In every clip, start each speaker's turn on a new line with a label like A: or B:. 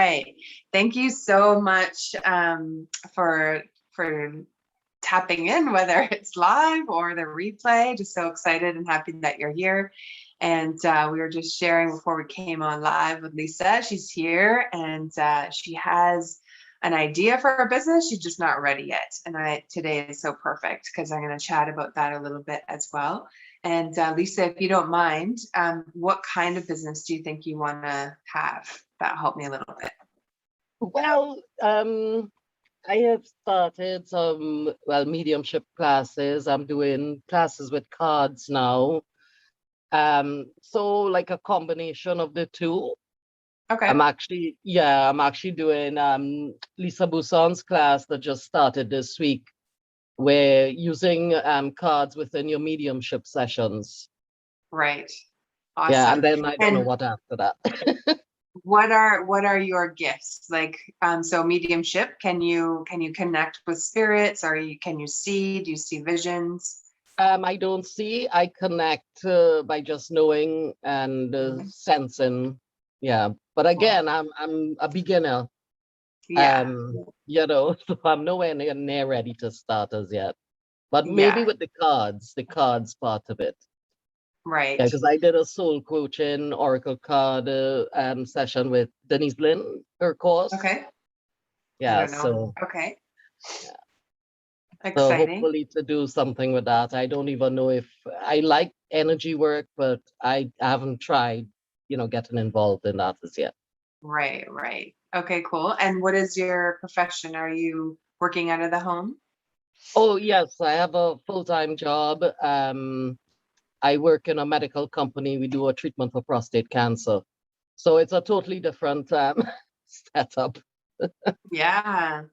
A: right. Thank you so much for tapping in, whether it's live or the replay. Just so excited and happy that you're here. And we were just sharing before we came on live with Lisa. She's here and she has an idea for her business. She's just not ready yet. And today is so perfect because I'm going to chat about that a little bit as well. And Lisa, if you don't mind, what kind of business do you think you want to have? That'll help me a little bit.
B: Well, I have started some, mediumship classes. I'm doing classes with cards now. So like a combination of the two.
A: Okay.
B: I'm actually doing Lisa Bouson's class that just started this week. We're using cards within your mediumship sessions.
A: Right. Awesome.
B: Yeah, and then I don't know what after that.
A: What are your gifts? Like, so mediumship, can you connect with spirits? Can you see? Do you see visions?
B: I don't see. I connect by just knowing and sensing. Yeah, but again, I'm a beginner.
A: Yeah.
B: So I'm nowhere near ready to start as yet. But maybe with the cards part of it.
A: Right.
B: Yeah, because I did a soul coaching oracle card session with Denise Blinn, her course.
A: Okay.
B: Yeah, so.
A: Okay.
B: Yeah.
A: Exciting.
B: So hopefully to do something with that. I don't even know if I like energy work, but I haven't tried, getting involved in that as yet.
A: Right. Okay, cool. And what is your profession? Are you working out of the home?
B: Oh, yes, I have a full-time job. I work in a medical company. We do a treatment for prostate cancer. So it's a totally different setup.
A: Yeah.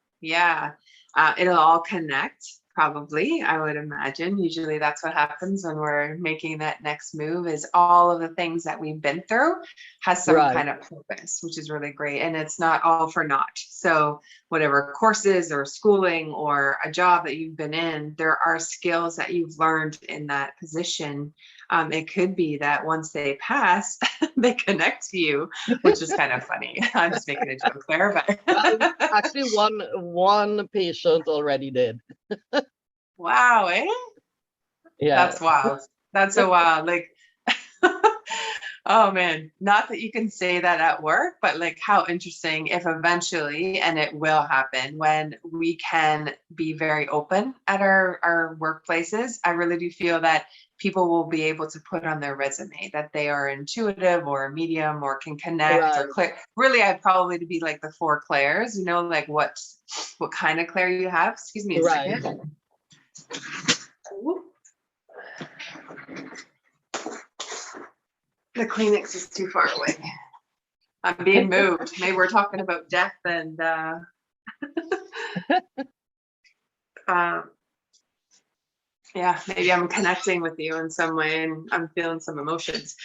A: It'll all connect, probably, I would imagine. Usually that's what happens when we're making that next move, is all of the things that we've been through has some kind of purpose, which is really great. And it's not all for naught. So whatever courses or schooling or a job that you've been in, there are skills that you've learned in that position. It could be that once they pass, they connect to you, which is kind of funny. I'm just making a joke there, but
B: actually one patient already did.
A: Wow, eh?
B: Yeah.
A: That's wild. That's so wild. Like, oh man, not that you can say that at work, but like how interesting if eventually, and it will happen, when we can be very open at our workplaces. I really do feel that people will be able to put on their resume that they are intuitive or medium or can connect or clear. Really, I'd probably to be like the 4 clairs, like what kind of clair you have. Excuse me a second. The Kleenex is too far away. I'm being moved. Maybe we're talking about death and yeah, maybe I'm connecting with you in some way and I'm feeling some emotions.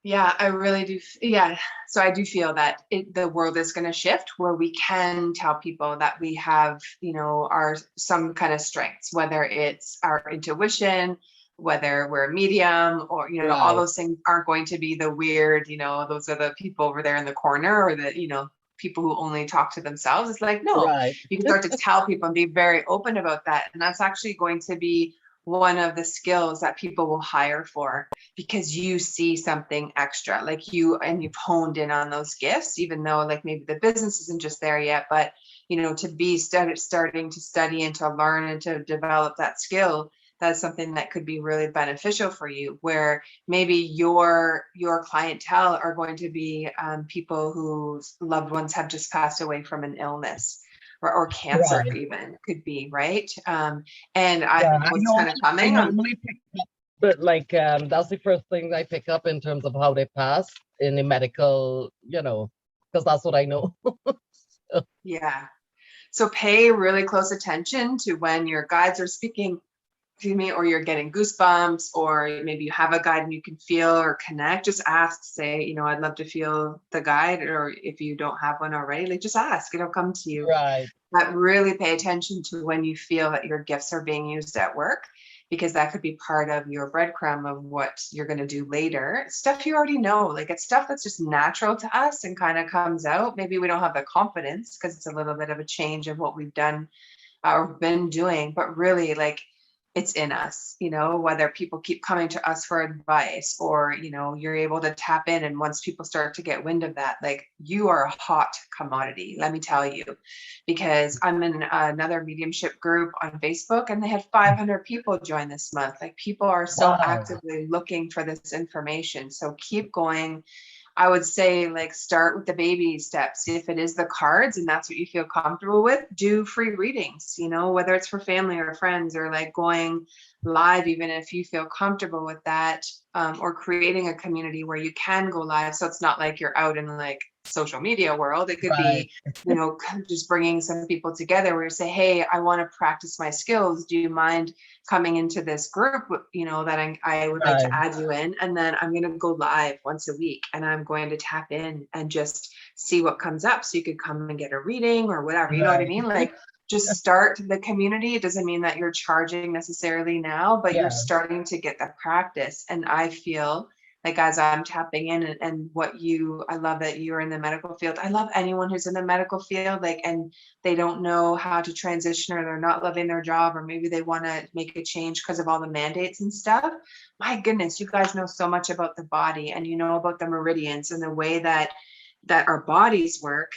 A: Yeah, I really do. Yeah. So I do feel that the world is going to shift where we can tell people that we have, some kind of strengths, whether it's our intuition, whether we're a medium or, all those things aren't going to be the weird, those are the people over there in the corner or the, people who only talk to themselves. It's like, no, you can start to tell people and be very open about that. And that's actually going to be one of the skills that people will hire for, because you see something extra, like you've honed in on those gifts, even though like maybe the business isn't just there yet, but to be starting to study and to learn and to develop that skill, that's something that could be really beneficial for you, where maybe your clientele are going to be people whose loved ones have just passed away from an illness. Or cancer even could be, right? And what's kind of coming.
B: I normally pick up, but like that's the first thing I pick up in terms of how they pass in the medical, because that's what I know.
A: Yeah. So pay really close attention to when your guides are speaking, or you're getting goosebumps, or maybe you have a guide and you can feel or connect. Just ask, say, I'd love to feel the guide, or if you don't have one already, like just ask, it'll come to you.
B: Right.
A: But really pay attention to when you feel that your gifts are being used at work, because that could be part of your breadcrumb of what you're going to do later. Stuff you already know, like it's stuff that's just natural to us and kind of comes out. Maybe we don't have the confidence because it's a little bit of a change of what we've done or been doing, but really like it's in us, whether people keep coming to us for advice or, you're able to tap in. And once people start to get wind of that, like you are a hot commodity, let me tell you, because I'm in another mediumship group on Facebook and they had 500 people join this month. Like people are so
B: Wow.
A: actively looking for this information. So keep going. I would say like start with the baby steps. If it is the cards and that's what you feel comfortable with, do free readings, whether it's for family or friends or like going live, even if you feel comfortable with that, or creating a community where you can go live. So it's not like you're out in like social media world. It could
B: Right.
A: be, just bringing some people together where you say, hey, I want to practice my skills. Do you mind coming into this group, that I would like to
B: Right.
A: add you in, and then I'm going to go live once a week and I'm going to tap in and just see what comes up. So you could come and get a reading or whatever, you know what I
B: Right.
A: mean? Like just start the community. It doesn't mean that you're charging necessarily now, but
B: Yeah.
A: you're starting to get the practice. And I feel like as I'm tapping in and I love that you're in the medical field. I love anyone who's in the medical field, like, and they don't know how to transition or they're not loving their job, or maybe they want to make a change because of all the mandates and stuff. My goodness, you guys know so much about the body and about the meridians and the way that our bodies work.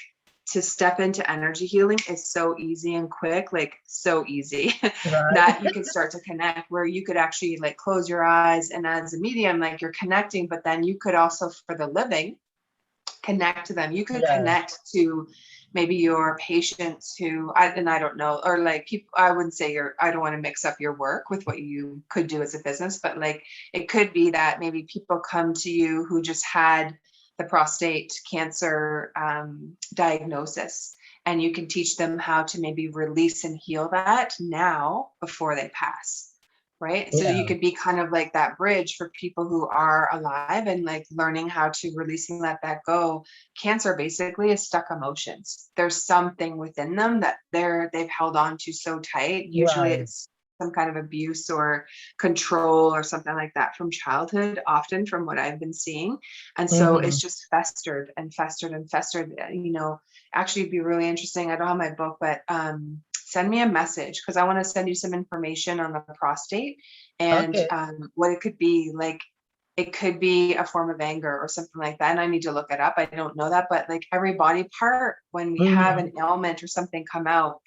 A: To step into energy healing is so easy and quick, like so easy
B: Right.
A: that you can start to connect, where you could actually like close your eyes and as a medium, like you're connecting, but then you could also for the living connect to them. You could
B: Yeah.
A: connect to maybe your patients I don't know, or like people, I wouldn't say I don't want to mix up your work with what you could do as a business, but like it could be that maybe people come to you who just had the prostate cancer diagnosis, and you can teach them how to maybe release and heal that now before they pass. Right. So
B: Yeah.
A: you could be kind of like that bridge for people who are alive and like learning how to release and let that go. Cancer basically is stuck emotions. There's something within them that they've held on to so tight. Usually
B: Right.
A: it's some kind of abuse or control or something like that from childhood, often from what I've been seeing. And so
B: Mhm.
A: it's just festered and festered and festered. Actually it'd be really interesting. I don't have my book, but send me a message because I want to send you some information on the prostate and
B: Okay.
A: what it could be. Like it could be a form of anger or something like that. And I need to look it up. I don't know that, but like every body part, when we have
B: Mhm.
A: an ailment or something come out,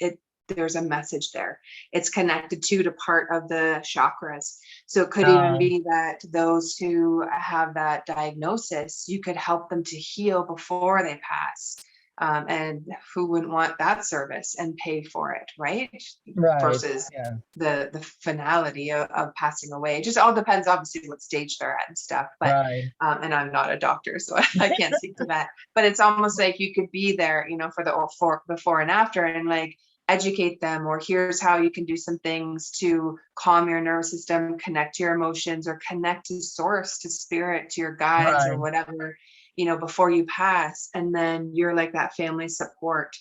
A: there's a message there. It's connected to part of the chakras. So it could even be that those who have that diagnosis, you could help them to heal before they pass. And who wouldn't want that service and pay for it, right?
B: Right.
A: Versus
B: Yeah.
A: the finality of passing away. It just all depends, obviously, what stage they're at and stuff. But
B: Right.
A: and I'm not a doctor, so I can't speak to that. But it's almost like you could be there, for the before and after, and like educate them, or here's how you can do some things to calm your nervous system, connect to your emotions, or connect to source, to spirit, to your guides, or
B: Right.
A: whatever, before you pass. And then you're like that family support.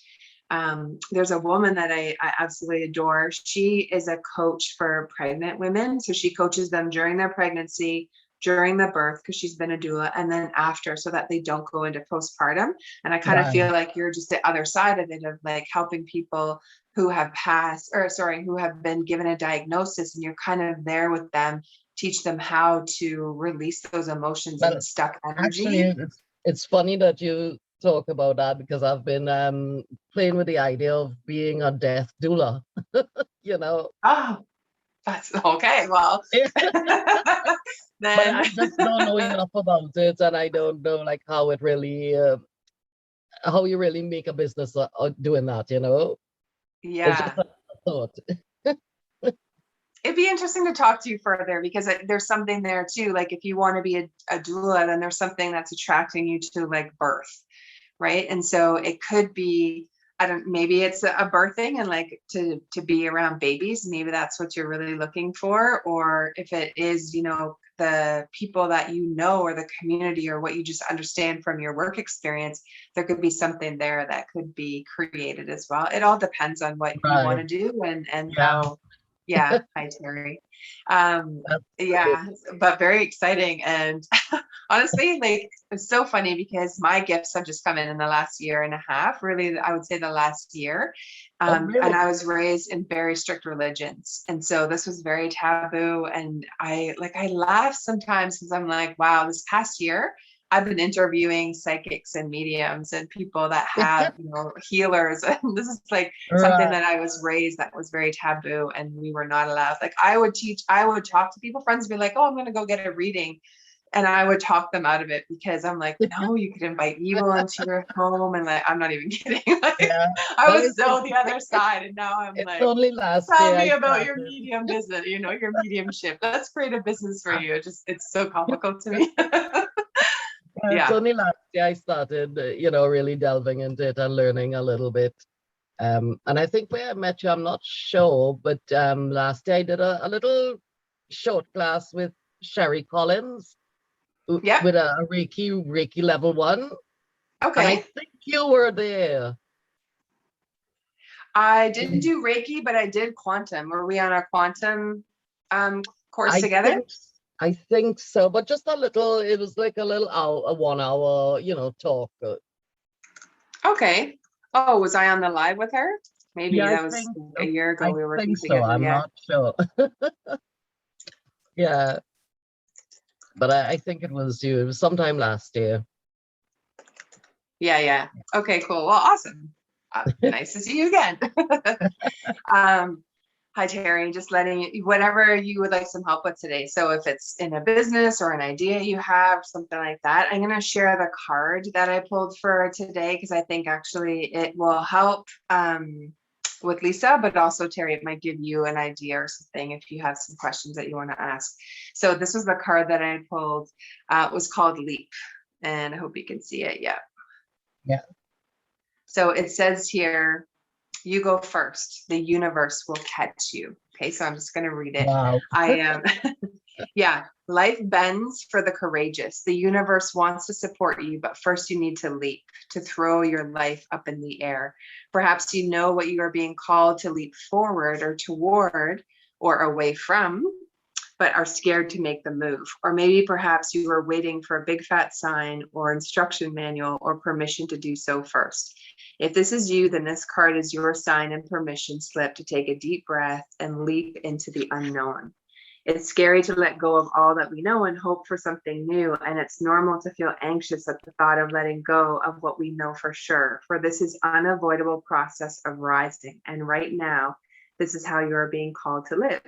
A: There's a woman that I absolutely adore. She is a coach for pregnant women. So she coaches them during their pregnancy, during the birth, because she's been a doula, and then after, so that they don't go into postpartum. And I kind of
B: Right.
A: feel like you're just the other side of it, of like helping people who have who have been given a diagnosis, and you're kind of there with them, teach them how to release those emotions
B: Well,
A: and stuck
B: actually,
A: energy.
B: it's funny that you talk about that because I've been playing with the idea of being a death doula. You know,
A: Oh, that's okay. Well,
B: but
A: then
B: I just don't know enough about it, and I don't know like how it really, how you really make a business doing that. It's just
A: yeah.
B: a thought.
A: It'd be interesting to talk to you further because there's something there too. Like if you want to be a doula, then there's something that's attracting you to like birth, right? And so it could be, I don't, maybe it's a birthing and like to be around babies. Maybe that's what you're really looking for. Or if it is, the people that or the community or what you just understand from your work experience, there could be something there that could be created as well. It all depends on what you want
B: Right.
A: to do and
B: Yeah.
A: how Yeah, hi Terry.
B: That's great.
A: Yeah, but very exciting. And honestly, like it's so funny because my gifts have just come in the last year and a half, really, I would say the last year.
B: Oh,
A: And I
B: really?
A: was raised in very strict religions. And so this was very taboo. And I laugh sometimes because I'm like, wow, this past year, I've been interviewing psychics and mediums and people that have, healers. And this is like something
B: Right.
A: that I was raised that was very taboo and we were not allowed. Like I would talk to people, friends would be like, oh, I'm gonna go get a reading. And I would talk them out of it because I'm like, no, you could invite evil into your home. And like, I'm not even kidding. Like
B: Yeah.
A: I
B: Well,
A: was so the other side. And now I'm
B: it's
A: like,
B: only last
A: tell
B: year
A: me
B: I
A: about your
B: started.
A: medium business, your mediumship. Let's create a business for you. It's so comical to me.
B: It's
A: Yeah.
B: only last year I started, really delving into it and learning a little bit. And I think where I met you, I'm not sure, but last year I did a little short class with Sherry Collins
A: Yep.
B: with a Reiki level 1. And I
A: Okay.
B: think you were there.
A: I didn't do Reiki, but I did quantum. Were we on a quantum course
B: I
A: together?
B: think I think so, but just a little, it was like a little hour, a 1 hour, talk.
A: Okay. Oh, was I on the live with her? Maybe
B: Yeah, I
A: that was
B: think
A: a
B: so.
A: year ago
B: I
A: we were
B: think
A: working
B: so.
A: together.
B: I'm
A: Yeah.
B: not sure. Yeah, but I think it was you. It was sometime last year.
A: Yeah, yeah. Okay, cool. Well, awesome. Nice to see you again. um, Hi, Terry. Just letting you, whatever you would like some help with today. So if it's in a business or an idea you have, something like that, I'm going to share the card that I pulled for today because I think actually it will help with Lisa, but also Terry, it might give you an idea or something if you have some questions that you want to ask. So this was the card that I pulled. It was called Leap, and I hope you can see it. Yeah.
B: Yeah.
A: So it says here, you go first. The universe will catch you. Okay, so I'm just going to read it.
B: Wow.
A: I am, yeah, life bends for the courageous. The universe wants to support you, but first you need to leap, to throw your life up in the air. Perhaps you know what you are being called to leap forward or toward or away from, but are scared to make the move. Or maybe perhaps you are waiting for a big fat sign or instruction manual or permission to do so first. If this is you, then this card is your sign and permission slip to take a deep breath and leap into the unknown. It's scary to let go of all that we know and hope for something new, and it's normal to feel anxious at the thought of letting go of what we know for sure, for this is unavoidable process of rising, and right now, this is how you are being called to live.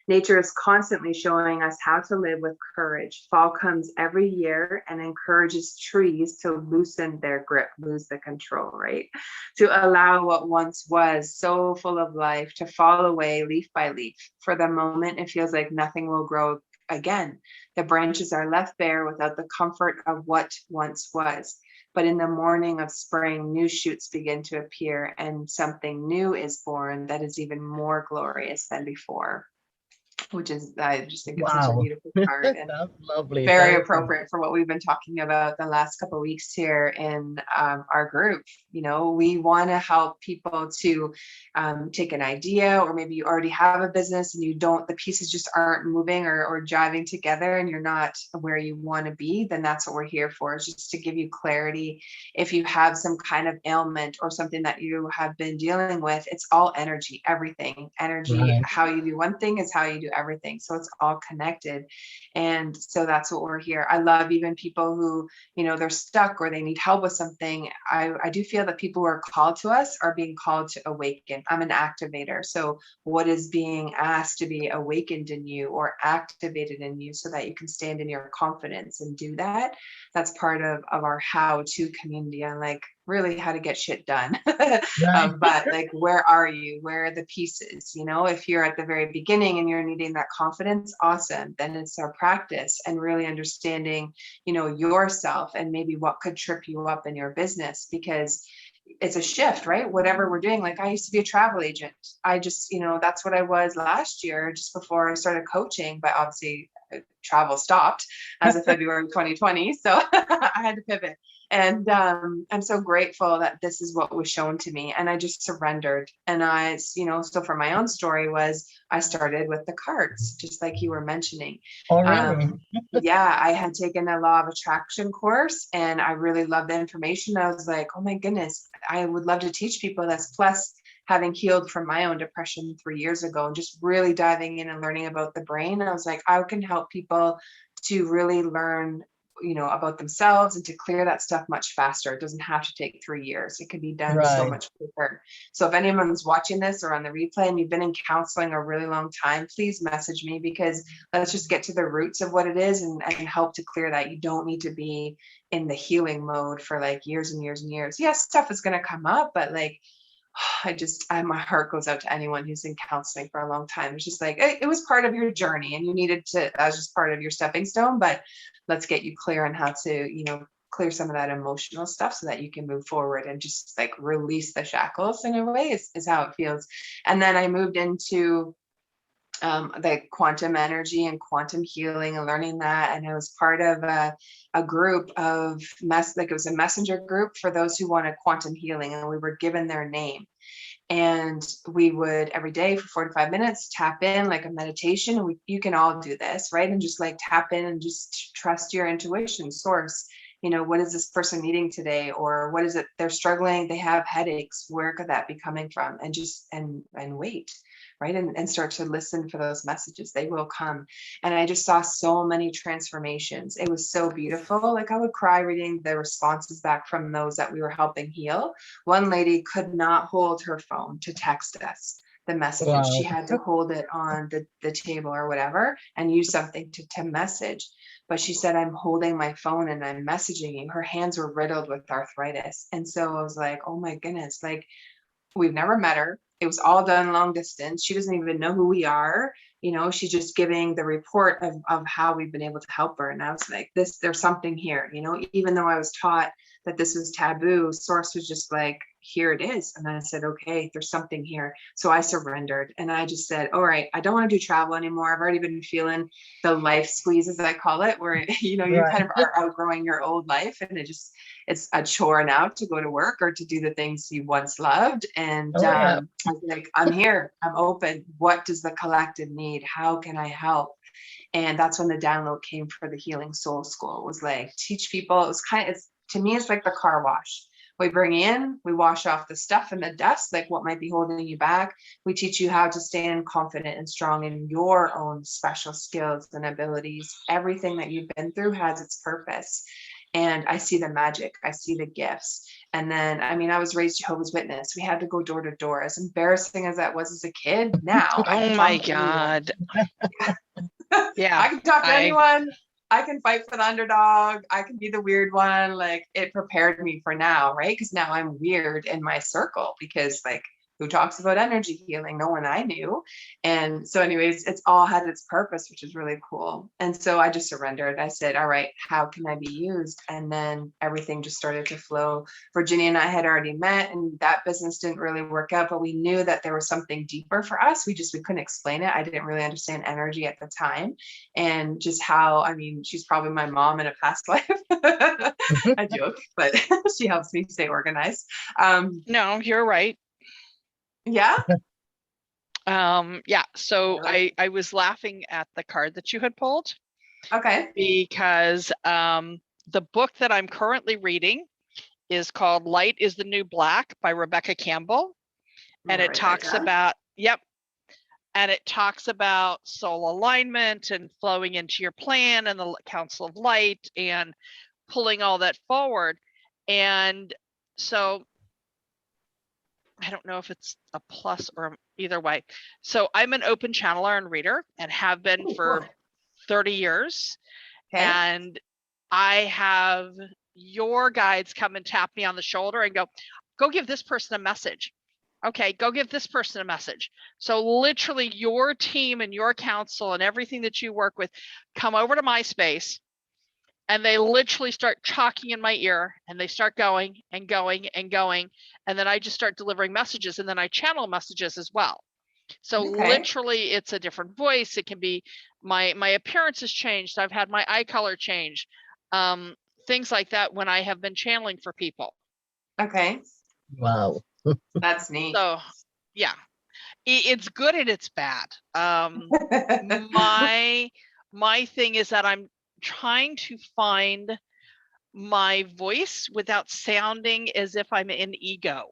A: Nature is constantly showing us how to live with courage. Fall comes every year and encourages trees to loosen their grip, lose the control, right? To allow what once was so full of life to fall away leaf by leaf. For the moment, it feels like nothing will grow again. The branches are left bare without the comfort of what once was. But in the morning of spring, new shoots begin to appear and something new is born that is even more glorious than before, which is, I just think it's such a
B: Wow.
A: beautiful card. And
B: That's lovely.
A: very
B: Thank you.
A: appropriate for what we've been talking about the last couple of weeks here in our group. We want to help people to take an idea, or maybe you already have a business and the pieces just aren't moving or jiving together and you're not where you want to be, then that's what we're here for, is just to give you clarity. If you have some kind of ailment or something that you have been dealing with, it's all energy, everything. Energy,
B: Right.
A: how you do one thing is how you do everything. So it's all connected. And so that's what we're here. I love even people who, they're stuck or they need help with something. I do feel that people who are called to us are being called to awaken. I'm an activator. So what is being asked to be awakened in you or activated in you so that you can stand in your confidence and do that? That's part of our how-to community on like really how to get shit done.
B: Right.
A: But like, where are you? Where are the pieces? If you're at the very beginning and you're needing that confidence, awesome. Then it's our practice and really understanding, yourself and maybe what could trip you up in your business, because it's a shift, right? Whatever we're doing. Like I used to be a travel agent. I just, that's what I was last year, just before I started coaching, but obviously travel stopped as of February 2020. So I had to pivot. And I'm so grateful that this is what was shown to me. And I just surrendered. And so for my own story was I started with the cards, just like you were mentioning.
C: Oh, really?
A: Yeah, I had taken a law of attraction course and I really loved the information. I was like, oh my goodness, I would love to teach people this. Plus, having healed from my own depression 3 years ago and just really diving in and learning about the brain, I was like, I can help people to really learn about themselves and to clear that stuff much faster. It doesn't have to take 3 years. It can be done so
C: Right.
A: much quicker. So if anyone's watching this or on the replay and you've been in counseling a really long time, please message me, because let's just get to the roots of what it is and help to clear that. You don't need to be in the healing mode for like years and years and years. Yes, stuff is going to come up, but like, my heart goes out to anyone who's in counseling for a long time. It's just like, it was part of your journey and you needed to, that was just part of your stepping stone, but let's get you clear on how to, clear some of that emotional stuff so that you can move forward and just like release the shackles in a way is how it feels. And then I moved into the quantum energy and quantum healing and learning that. And I was part of a group of it was a messenger group for those who wanted quantum healing, and we were given their name. And we would every day for 45 minutes tap in like a meditation. And you can all do this, right? And just like tap in and just trust your intuition source. What is this person needing today? Or what is it they're struggling? They have headaches. Where could that be coming from? And just and wait, right? And start to listen for those messages. They will come. And I just saw so many transformations. It was so beautiful. Like I would cry reading the responses back from those that we were helping heal. One lady could not hold her phone to text us the messages.
C: Wow.
A: She had to hold it on the table or whatever and use something to message. But she said, I'm holding my phone and I'm messaging you. Her hands were riddled with arthritis. And so I was like, oh my goodness, like we've never met her. It was all done long distance. She doesn't even know who we are. She's just giving the report of how we've been able to help her. And I was like, there's something here, even though I was taught that this was taboo, Source was just like, here it is. And then I said, okay, there's something here. So I surrendered and I just said, all right, I don't want to do travel anymore. I've already been feeling the life squeeze, as I call it, where, you
C: Right.
A: kind of are outgrowing your old life. And it's a chore now to go to work or to do the things you once loved. And
C: Oh, yeah.
A: I was like, I'm here, I'm open. What does the collective need? How can I help? And that's when the download came for the Healing Soul School. It was like, teach people. It was to me, it's like the car wash. We bring in, we wash off the stuff and the dust, like what might be holding you back. We teach you how to stand confident and strong in your own special skills and abilities. Everything that you've been through has its purpose. And I see the magic, I see the gifts. And then, I was raised Jehovah's Witness. We had to go door to door. As embarrassing as that was as a kid, now I
D: Oh
A: can
D: my
A: talk to anyone.
D: God.
A: I
D: Yeah.
A: can talk to anyone. I can fight for the underdog. I can be the weird one. Like it prepared me for now, right? Because now I'm weird in my circle because like who talks about energy healing? No one I knew. And so anyways, it's all had its purpose, which is really cool. And so I just surrendered. I said, all right, how can I be used? And then everything just started to flow. Virginia and I had already met and that business didn't really work out, but we knew that there was something deeper for us. We couldn't explain it. I didn't really understand energy at the time and just how, she's probably my mom in a past life. I joke, but she helps me stay organized.
D: No, you're right.
A: Yeah.
D: Yeah. So
A: Really?
D: I was laughing at the card that you had pulled
A: Okay.
D: because the book that I'm currently reading is called Light is the New Black by Rebecca Campbell. And it talks about, and it talks about soul alignment and flowing into your plan and the Council of Light and pulling all that forward. And so I don't know if it's a plus or either way. So I'm an open channeler and reader and have been for 30 years.
A: Okay.
D: And I have your guides come and tap me on the shoulder and go give this person a message. Okay, go give this person a message. So literally your team and your council and everything that you work with come over to my space and they literally start talking in my ear and they start going and going and going. And then I just start delivering messages and then I channel messages as well. So literally it's a different voice. It can be my appearance has changed. I've had my eye color change. things like that when I have been channeling for people.
A: Okay,
B: Wow.
A: that's neat.
D: So yeah, it's good and it's bad. My thing is that I'm trying to find my voice without sounding as if I'm in ego.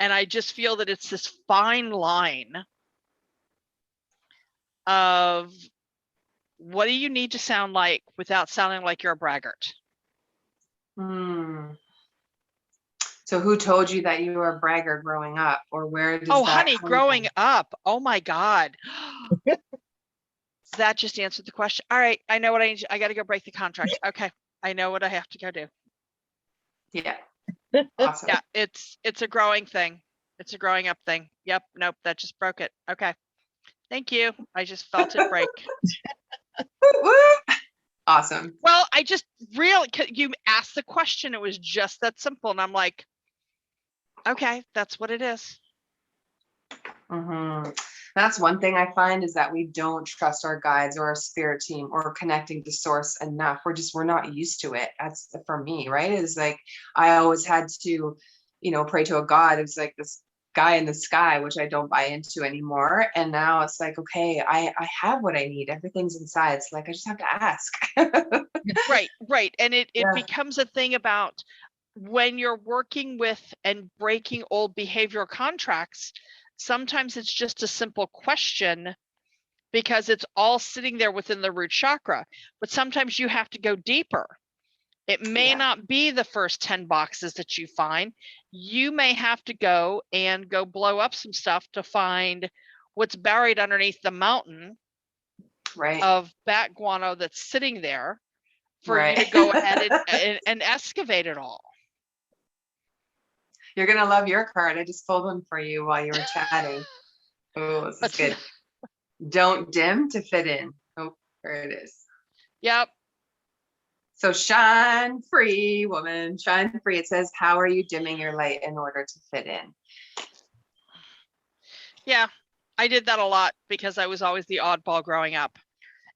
D: And I just feel that it's this fine line of what do you need to sound like without sounding like you're a braggart?
A: Hmm. So who told you that you were a bragger growing up, or where does
D: Oh,
A: that
D: honey,
A: come
D: growing
A: from?
D: up. Oh my God. That just answered the question. All right, I know what I need. I got to go break the contract. Okay, I know what I have to go do.
A: Yeah, awesome.
D: Yeah, it's a growing thing. It's a growing up thing. Yep, nope, that just broke it. Okay, thank you. I just felt it break.
A: Woo, woo. Awesome.
D: Well, I just really, you asked the question. It was just that simple, and I'm like, okay, that's what it is.
A: Mhm. That's one thing I find is that we don't trust our guides or our spirit team or connecting to source enough. We're not used to it. That's for me, right? It's like I always had to, pray to a god. It's like this guy in the sky, which I don't buy into anymore. And now it's like, okay, I have what I need. Everything's inside. It's like I just have to ask.
D: Right. And it
A: Yeah.
D: becomes a thing about when you're working with and breaking old behavioral contracts, sometimes it's just a simple question because it's all sitting there within the root chakra. But sometimes you have to go deeper. It may
A: Yeah.
D: not be the first 10 boxes that you find. You may have to go blow up some stuff to find what's buried underneath the mountain
A: Right.
D: of bat guano that's sitting there for you to
A: Right.
D: go ahead and excavate it all.
A: You're gonna love your card. I just pulled one for you while you were chatting. Oh, this is
D: But
A: good. Don't dim to fit in. Oh, there it is.
D: yep.
A: So shine free, woman, shine free. It says, how are you dimming your light in order to fit in?
D: Yeah, I did that a lot because I was always the oddball growing up.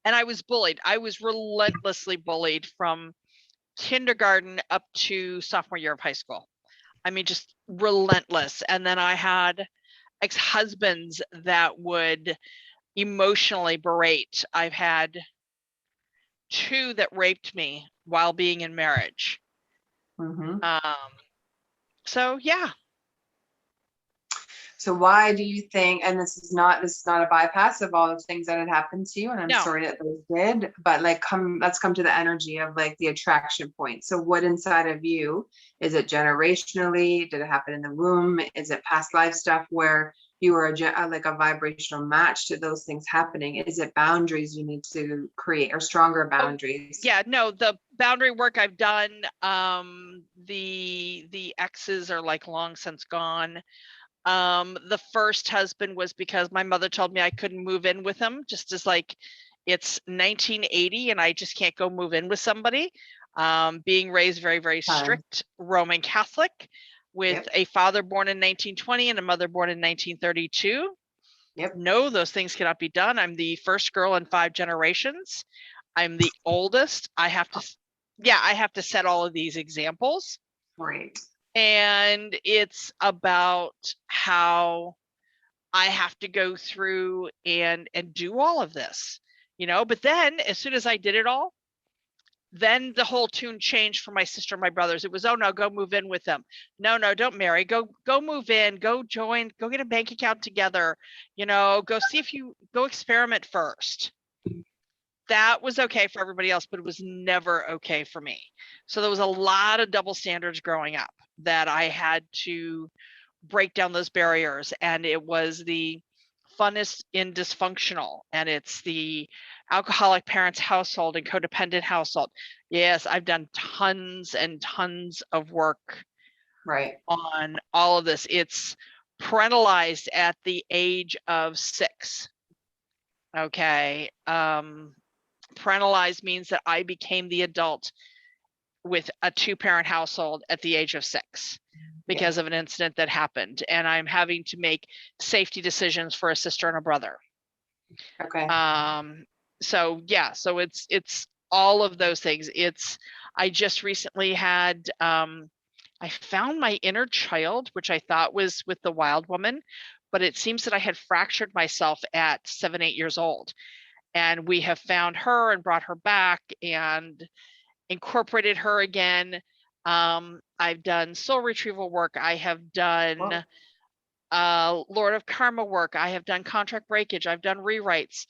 D: And I was bullied. I was relentlessly bullied from kindergarten up to sophomore year of high school. I mean, just relentless. And then I had ex-husbands that would emotionally berate. I've had 2 that raped me while being in marriage.
A: Mhm.
D: So yeah.
A: So why do you think, and this is not a bypass of all the things that had happened to you, and I'm
D: No.
A: sorry that those did, but like let's come to the energy of like the attraction point. So what inside of you, is it generationally? Did it happen in the womb? Is it past life stuff where you were like a vibrational match to those things happening? Is it boundaries you need to create or stronger boundaries?
D: Yeah, no, the boundary work I've done, the exes are like long since gone. The first husband was because my mother told me I couldn't move in with him, just as like it's 1980 and I just can't go move in with somebody. Being raised very, very strict Roman Catholic with a father born in 1920 and a mother born in 1932.
A: Yep.
D: No, those things cannot be done. I'm the first girl in 5 generations. I'm the oldest. I have to set all of these examples.
A: Right.
D: And it's about how I have to go through and do all of this, but then as soon as I did it all, then the whole tune changed for my sister and my brothers. It was, oh no, go move in with them. No, don't marry, go move in, go join, go get a bank account together, go see if you go experiment first. That was okay for everybody else, but it was never okay for me. So there was a lot of double standards growing up that I had to break down those barriers. And it was the funnest in dysfunctional, and it's the alcoholic parents household and codependent household. Yes, I've done tons and tons of work on all of this. It's parentalized at the age of 6. Okay. Parentalized means that I became the adult with a 2-parent household at the age of 6 because of an incident that happened, and I'm having to make safety decisions for a sister and a brother.
A: Okay.
D: So yeah, so it's all of those things. I just recently had, I found my inner child, which I thought was with the wild woman, but it seems that I had fractured myself at 7, 8 years old. And we have found her and brought her back and incorporated her again. I've done soul retrieval work. I have done Lord of Karma work. I have done contract breakage. I've done rewrites.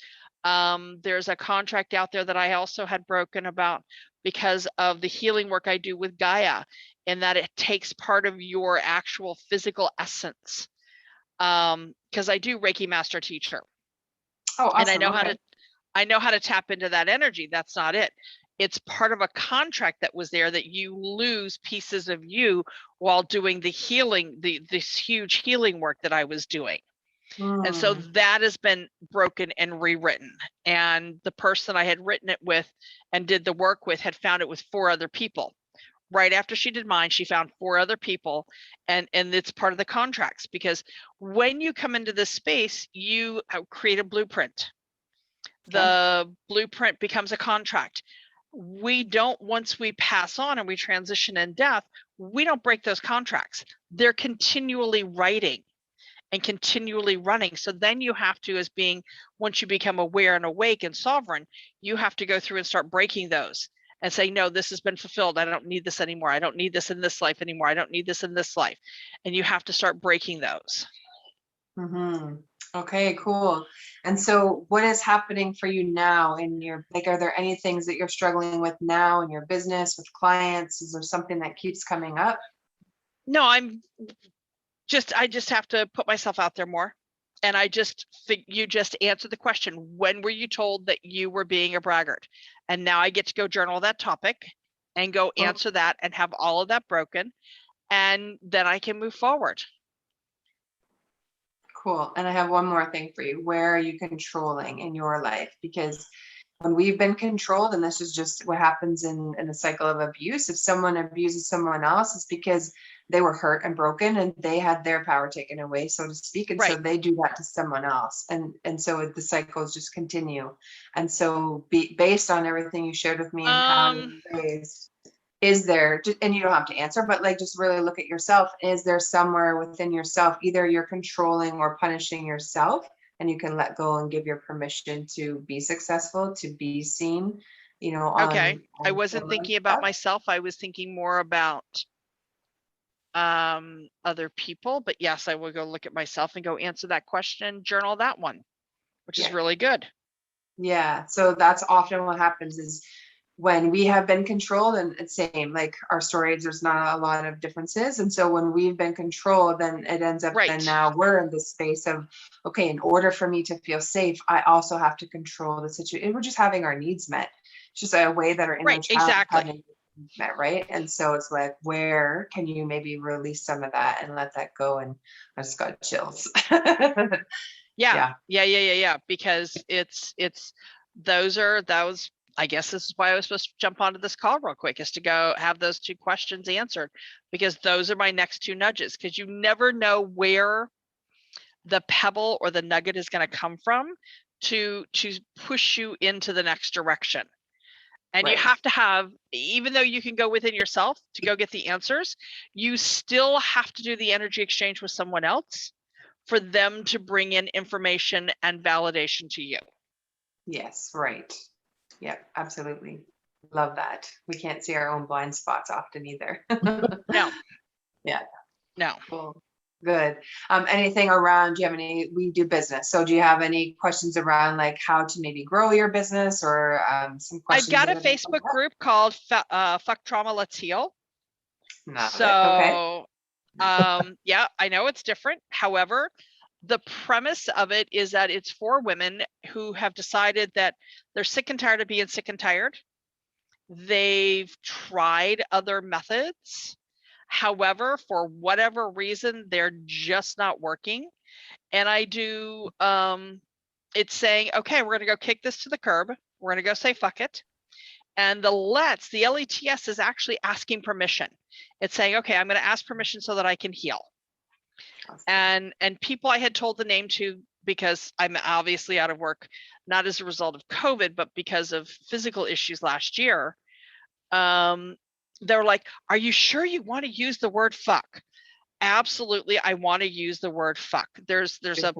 D: There's a contract out there that I also had broken about because of the healing work I do with Gaia, in that it takes part of your actual physical essence. Because I do Reiki master teacher.
A: Oh, awesome.
D: And I know
A: okay.
D: I know how to tap into that energy. That's not it. It's part of a contract that was there, that you lose pieces of you while doing the healing, this huge healing work that I was doing. And so that has been broken and rewritten. And the person I had written it with and did the work with had found it with 4 other people. Right after she did mine, she found 4 other people, and it's part of the contracts, because when you come into this space, you create a blueprint. The blueprint becomes a contract. We don't, once we pass on and we transition in death, we don't break those contracts. They're continually writing and continually running. So then you have to, as being, once you become aware and awake and sovereign, you have to go through and start breaking those and say, no, this has been fulfilled. I don't need this anymore. I don't need this in this life anymore. I don't need this in this life. And you have to start breaking those.
A: Okay, cool. And so what is happening for you now in your, like, are there any things that you're struggling with now in your business with clients? Is there something that keeps coming up?
D: No, I just have to put myself out there more. And I just think you just answered the question. When were you told that you were being a braggart? And now I get to go journal that topic and go answer that and have all of that broken. And then I can move forward.
A: Cool. And I have one more thing for you. Where are you controlling in your life? Because when we've been controlled, and this is just what happens in a cycle of abuse, if someone abuses someone else, it's because they were hurt and broken and they had their power taken away, so to speak. And so they do that to someone else. And so the cycles just continue. And so based on everything you shared with me and how you're raised, is there, and you don't have to answer, but like, just really look at yourself. Is there somewhere within yourself, either you're controlling or punishing yourself, and you can let go and give your permission to be successful, to be seen, you know?
D: Okay. I wasn't thinking about myself. I was thinking more about other people, but yes, I will go look at myself and go answer that question, journal that one, which is really good.
A: Yeah. So that's often what happens is when we have been controlled, and it's same, like our stories, there's not a lot of differences. And so when we've been controlled, then it ends up, then now we're in this space of, okay, in order for me to feel safe, I also have to control the situation. We're just having our needs met. It's just a way that our inner child is having met, right? And so it's like, where can you maybe release some of that and let that go? And I just got chills.
D: Yeah. Because it's those, I guess this is why I was supposed to jump onto this call real quick, is to go have those 2 questions answered, because those are my next 2 nudges, because you never know where the pebble or the nugget is going to come from to push you into the next direction. And you have to have, even though you can go within yourself to go get the answers, you still have to do the energy exchange with someone else for them to bring in information and validation to you.
A: Yes, right. Yep, absolutely. Love that. We can't see our own blind spots often either.
D: No.
A: Yeah.
D: No.
A: Cool. Good. Anything around, do you have any, we do business. So do you have any questions around like how to maybe grow your business, or some questions?
D: I've got a Facebook group called Fuck Trauma, Let's Heal.
A: Okay.
D: Yeah, I know it's different. However, the premise of it is that it's for women who have decided that they're sick and tired of being sick and tired. They've tried other methods. However, for whatever reason, they're just not working. And I do, it's saying, okay, we're going to go kick this to the curb. We're going to go say, fuck it. And the LETS is actually asking permission. It's saying, okay, I'm going to ask permission so that I can heal. And people I had told the name to because I'm obviously out of work, not as a result of COVID, but because of physical issues last year. They're like, are you sure you want to use the word fuck? Absolutely, I want to use the word fuck. There's a,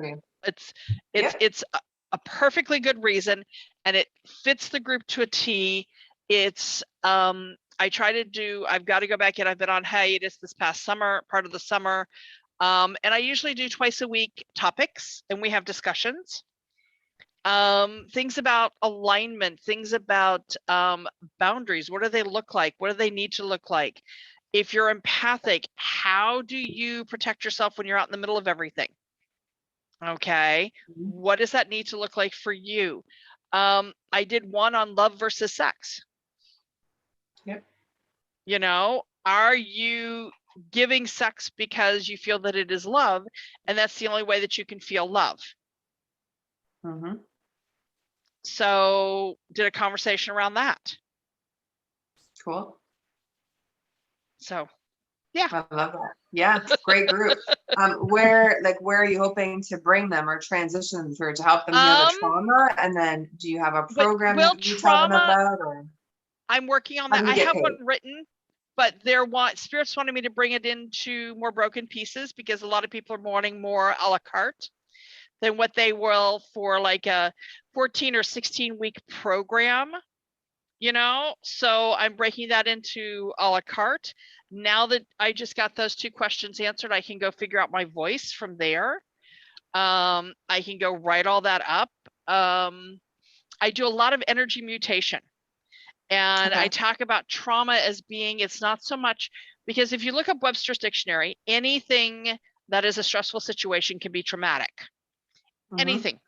D: it's
A: Yep.
D: it's a perfectly good reason, and it fits the group to a T. It's I try to do, I've got to go back in. I've been on hiatus this past summer, part of the summer. And I usually do twice a week topics, and we have discussions. Things about alignment, things about boundaries. What do they look like? What do they need to look like? If you're empathic, how do you protect yourself when you're out in the middle of everything? Okay, what does that need to look like for you? I did one on love versus sex.
A: Yep.
D: You know, are you giving sex because you feel that it is love, and that's the only way that you can feel love?
A: Mm-hmm.
D: So did a conversation around that.
A: Cool.
D: So yeah,
A: I love that. Yeah, great group. Where are you hoping to bring them or transition them through to help them heal the trauma? And then do you have a program that you tell them about, or
D: I'm working on
A: how
D: that.
A: do you
D: I
A: get
D: have
A: paid?
D: one written, but spirits wanted me to bring it into more broken pieces, because a lot of people are wanting more a la carte than what they will for like a 14 or 16 week program, you know? So I'm breaking that into a la carte. Now that I just got those 2 questions answered, I can go figure out my voice from there. I can go write all that up. I do a lot of energy mutation. And I talk about trauma as being, it's not so much, because if you look up Webster's dictionary, anything that is a stressful situation can be traumatic.
A: Mhm.
D: Anything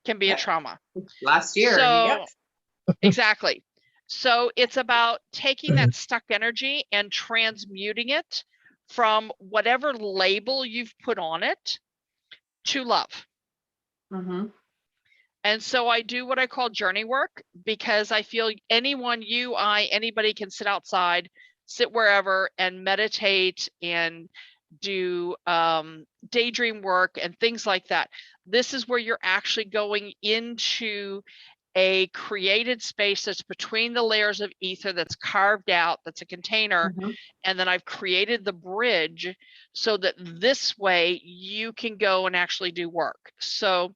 D: can be a
A: Yep.
D: trauma.
A: Last year.
D: So
A: Yep.
D: exactly. So it's about taking that stuck energy and transmuting it from whatever label you've put on it to love.
A: Mm-hmm.
D: And so I do what I call journey work, because I feel anyone, you, I, anybody can sit outside, sit wherever and meditate and do daydream work and things like that. This is where you're actually going into a created space that's between the layers of ether, that's carved out, that's a container.
A: Mm-hmm.
D: And then I've created the bridge so that this way you can go and actually do work. So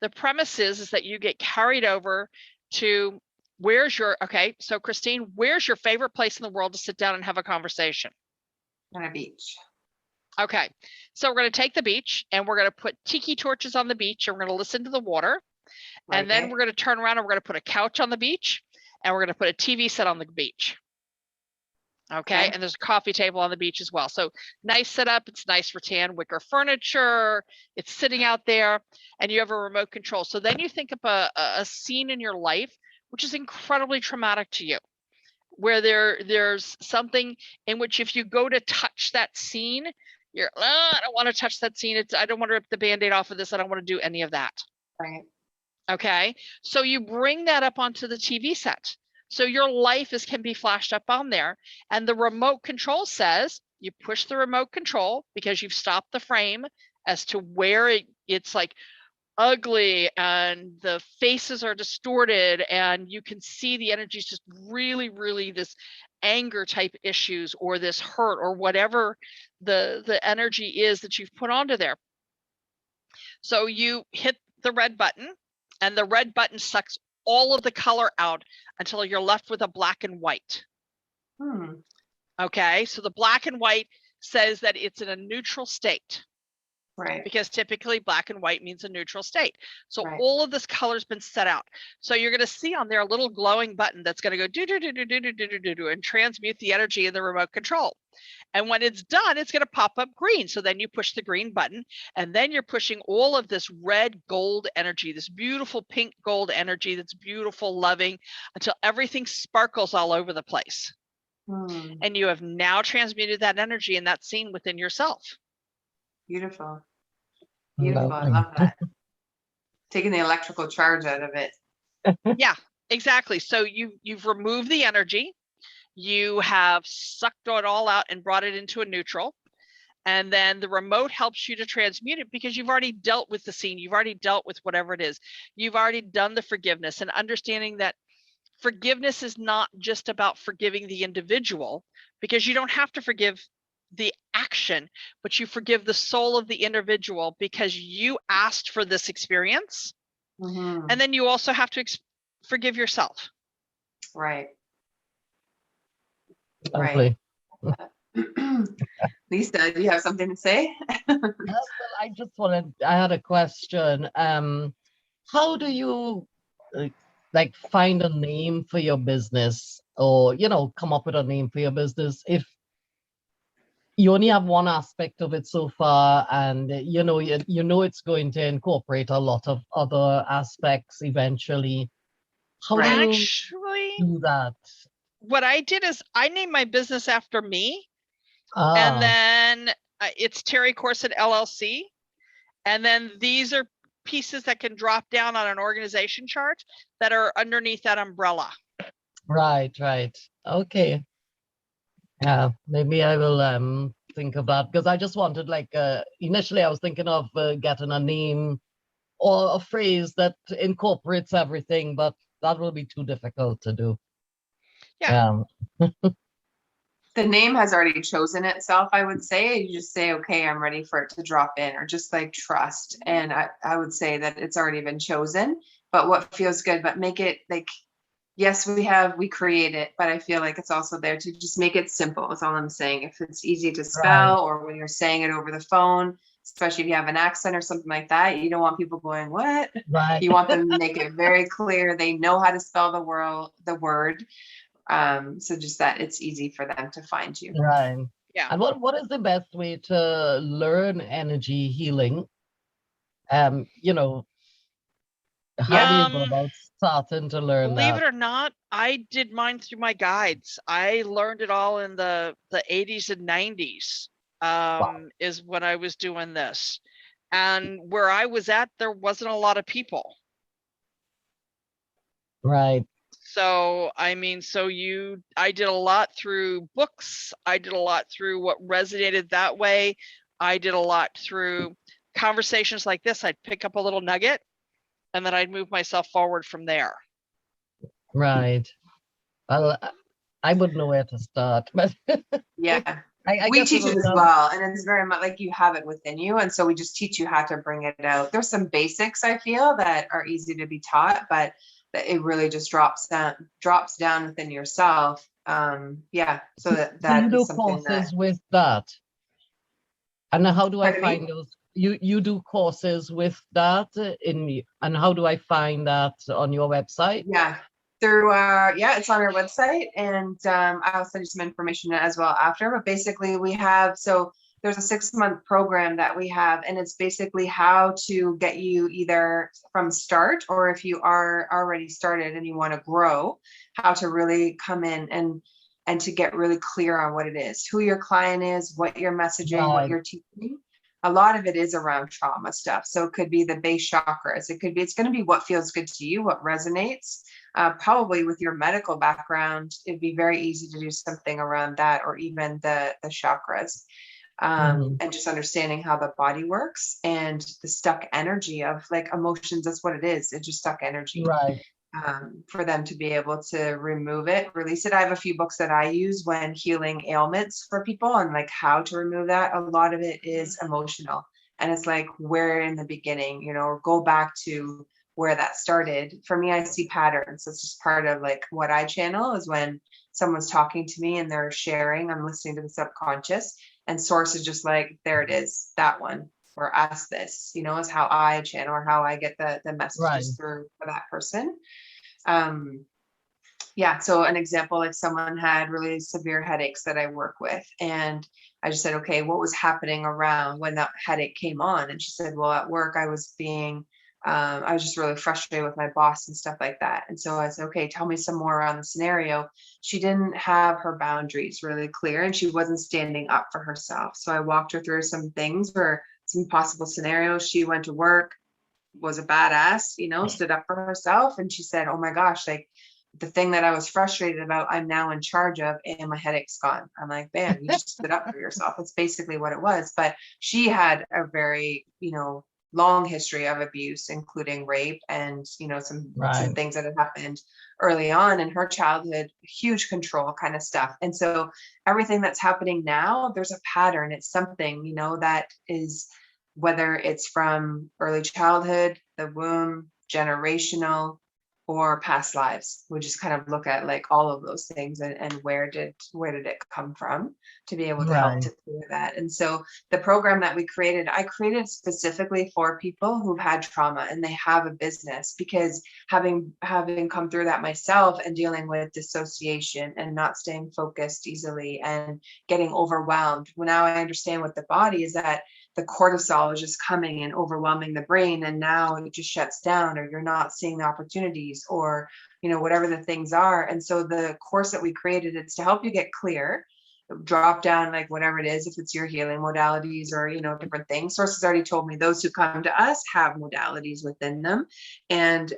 D: the premise is that you get carried over to okay, so Christine, where's your favorite place in the world to sit down and have a conversation?
A: On a beach.
D: Okay, so we're going to take the beach and we're going to put tiki torches on the beach, and we're going to listen to the water. And then we're going to turn around and we're going to put a couch on the beach, and we're going to put a TV set on the beach. Okay, and there's a coffee table on the beach as well. So nice setup. It's nice rattan wicker furniture. It's sitting out there, and you have a remote control. So then you think of a scene in your life which is incredibly traumatic to you, where there's something in which if you go to touch that scene, you're, I don't want to touch that scene. I don't want to rip the Band-Aid off of this. I don't want to do any of that.
A: Right.
D: Okay, so you bring that up onto the TV set. So your life can be flashed up on there, and the remote control says you push the remote control because you've stopped the frame as to where it's like ugly and the faces are distorted and you can see the energy is just really, really this anger type issues or this hurt or whatever the energy is that you've put onto there. So you hit the red button, and the red button sucks all of the color out until you're left with a black and white. Okay, so the black and white says that it's in a neutral state.
A: Right.
D: Because typically black and white means a neutral state. So all of this color's been set out. So you're going to see on there a little glowing button that's going to go do do do do do do do do do and transmute the energy in the remote control. And when it's done, it's going to pop up green. So then you push the green button, and then you're pushing all of this red gold energy, this beautiful pink gold energy that's beautiful, loving, until everything sparkles all over the place. And you have now transmuted that energy in that scene within yourself.
A: Beautiful. Beautiful. I love that. Taking the electrical charge out of it.
D: Yeah, exactly. So you've removed the energy. You have sucked it all out and brought it into a neutral. And then the remote helps you to transmute it because you've already dealt with the scene. You've already dealt with whatever it is. You've already done the forgiveness, and understanding that forgiveness is not just about forgiving the individual, because you don't have to forgive the action, but you forgive the soul of the individual because you asked for this experience.
A: Mhm.
D: And then you also have to forgive yourself.
A: Right.
B: Lovely.
A: Lisa, do you have something to say?
B: Well, I just I had a question. How do you like find a name for your business, or, come up with a name for your business if you only have one aspect of it so far, and it's going to incorporate a lot of other aspects eventually? How do you
D: Actually,
B: do that?
D: what I did is I named my business after me, and
B: Ah,
D: then it's Terry Corset LLC. And then these are pieces that can drop down on an organization chart that are underneath that umbrella.
B: right. Okay. Yeah, maybe I will think of that, because I just wanted, like, initially I was thinking of getting a name or a phrase that incorporates everything, but that will be too difficult to do.
D: Yeah.
A: The name has already chosen itself, I would say. You just say, okay, I'm ready for it to drop in, or just like trust. And I would say that it's already been chosen, but what feels good, but make it like, yes, we create it, but I feel like it's also there to just make it simple. Is all I'm saying. If it's easy to spell, or when you're saying it over the phone, especially if you have an accent or something like that, you don't want people going, what?
B: Right.
A: You want them to make it very clear. They know how to spell the word. So just that it's easy for them to find you.
B: Right.
D: Yeah.
B: And what is the best way to learn energy healing? How do you go about starting to learn
D: Believe
B: that?
D: it or not, I did mine through my guides. I learned it all in the 80s and 90s, is when I was doing this. And where I was at, there wasn't a lot of people.
B: Right.
D: So, I mean, I did a lot through books. I did a lot through what resonated that way. I did a lot through conversations like this. I'd pick up a little nugget, and then I'd move myself forward from there.
B: Right. Well, I wouldn't know where to start, but
A: Yeah.
B: I
A: We
B: guess
A: teach it
B: it'll
A: as
B: come.
A: well, and it's very much like you have it within you, and so we just teach you how to bring it out. There's some basics I feel that are easy to be taught, but it really just drops down within yourself. Yeah, so
B: Do
A: that
B: you
A: is
B: do
A: something that.
B: courses with that? And how do I
A: Pardon me?
B: find those? You do courses with that and how do I find that on your website?
A: Yeah, through it's on our website, and I'll send you some information as well after. But basically, there's a 6-month program that we have, and it's basically how to get you either from start, or if you are already started and you want to grow, how to really come in and to get really clear on what it is, who your client is, what you're messaging, what
B: Right.
A: you're teaching. A lot of it is around trauma stuff. So it could be the base chakras. It's going to be what feels good to you, what resonates. Probably with your medical background, it'd be very easy to do something around that, or even the chakras. And just understanding how the body works and the stuck energy of like emotions. That's what it is. It's just stuck energy.
B: Right.
A: For them to be able to remove it, release it. I have a few books that I use when healing ailments for people, and like how to remove that. A lot of it is emotional, and it's like where in the beginning, or go back to where that started. For me, I see patterns. It's just part of like what I channel is when someone's talking to me and they're sharing, I'm listening to the subconscious, and source is just like, there it is, that one, or ask this, is how I channel, or how I get the messages through for that person. So an example, like someone had really severe headaches that I work with, and I just said, okay, what was happening around when that headache came on? And she said, well, at work I was just really frustrated with my boss and stuff like that. And so I said, okay, tell me some more around the scenario. She didn't have her boundaries really clear, and she wasn't standing up for herself. So I walked her through some things, where some possible scenarios. She went to work, was a badass, stood up for herself. And she said, oh my gosh, like the thing that I was frustrated about, I'm now in charge of, and my headache's gone. I'm like, bam, you just stood up for yourself. That's basically what it was. But she had a very, long history of abuse, including rape and, some
C: Right.
A: things that had happened early on in her childhood, huge control kind of stuff. And so everything that's happening now, there's a pattern. It's something, that is, whether it's from early childhood, the womb, generational, or past lives. We just kind of look at like all of those things and where did it come from to be able to help
C: Right.
A: to clear that. And so the program that I created specifically for people who've had trauma and they have a business, because having come through that myself and dealing with dissociation and not staying focused easily and getting overwhelmed. Well, now I understand what the body is, that the cortisol is just coming and overwhelming the brain, and now it just shuts down, or you're not seeing the opportunities, or whatever the things are. And so the course that we created, it's to help you get clear, drop down like whatever it is, if it's your healing modalities or different things. Sources already told me those who come to us have modalities within them. And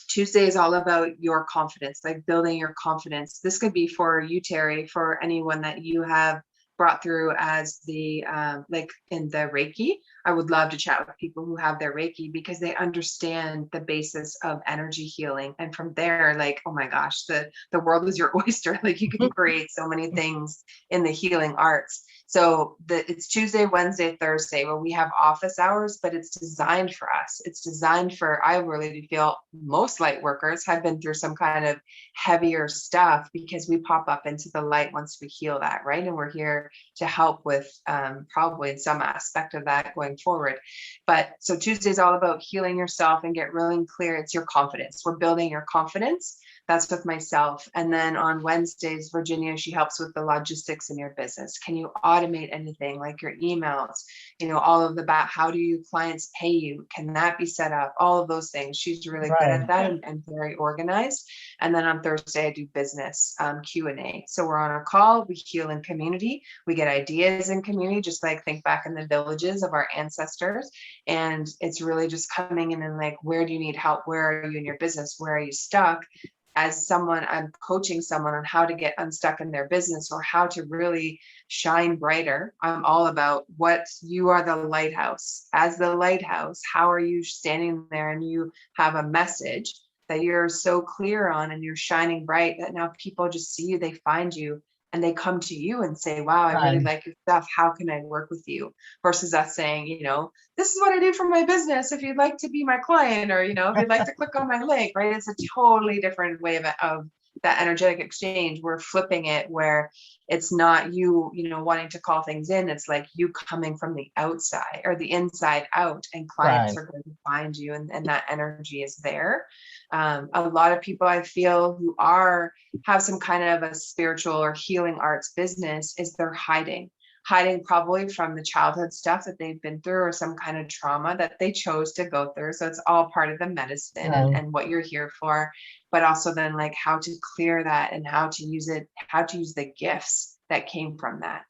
A: Tuesday is all about your confidence, like building your confidence. This could be for you, Terry, for anyone that you have brought through as the like in the Reiki. I would love to chat with people who have their Reiki, because they understand the basis of energy healing. And from there, like, oh my gosh, the world is your oyster. Like, you can create so many things in the healing arts. So it's Tuesday, Wednesday, Thursday, where we have office hours, but it's designed for us. It's designed for, I really do feel most light workers have been through some kind of heavier stuff, because we pop up into the light once we heal that, right? And we're here to help with probably in some aspect of that going forward. But so Tuesday is all about healing yourself and get really clear. It's your confidence. We're building your confidence. That's with myself. And then on Wednesdays, Virginia, she helps with the logistics in your business. Can you automate anything like your emails, all of the how do you clients pay you? Can that be set up? All of those things. She's really good at that and very organized. And then on Thursday, I do business Q&A. So we're on a call, we heal in community, we get ideas in community, just like think back in the villages of our ancestors. And it's really just coming in and like, where do you need help? Where are you in your business? Where are you stuck? As someone, I'm coaching someone on how to get unstuck in their business or how to really shine brighter. I'm all about what you are, the lighthouse. As the lighthouse, how are you standing there and you have a message that you're so clear on and you're shining bright that now people just see you, they find you, and they come to you and say, wow, I really like your stuff. How can I work with you? Versus us saying, this is what I do for my business. If you'd like to be my client, or, if you'd like to click on my link, right? It's a totally different way of that energetic exchange. We're flipping it where it's not you, wanting to call things in. It's like you coming from the outside or the inside out, and clients are going to find you, and that energy is there. A lot of people I feel who have some kind of a spiritual or healing arts business is they're hiding probably from the childhood stuff that they've been through, or some kind of trauma that they chose to go through. So it's all part of the medicine and what you're here for, but also then like how to clear that and how to use the gifts that came from that.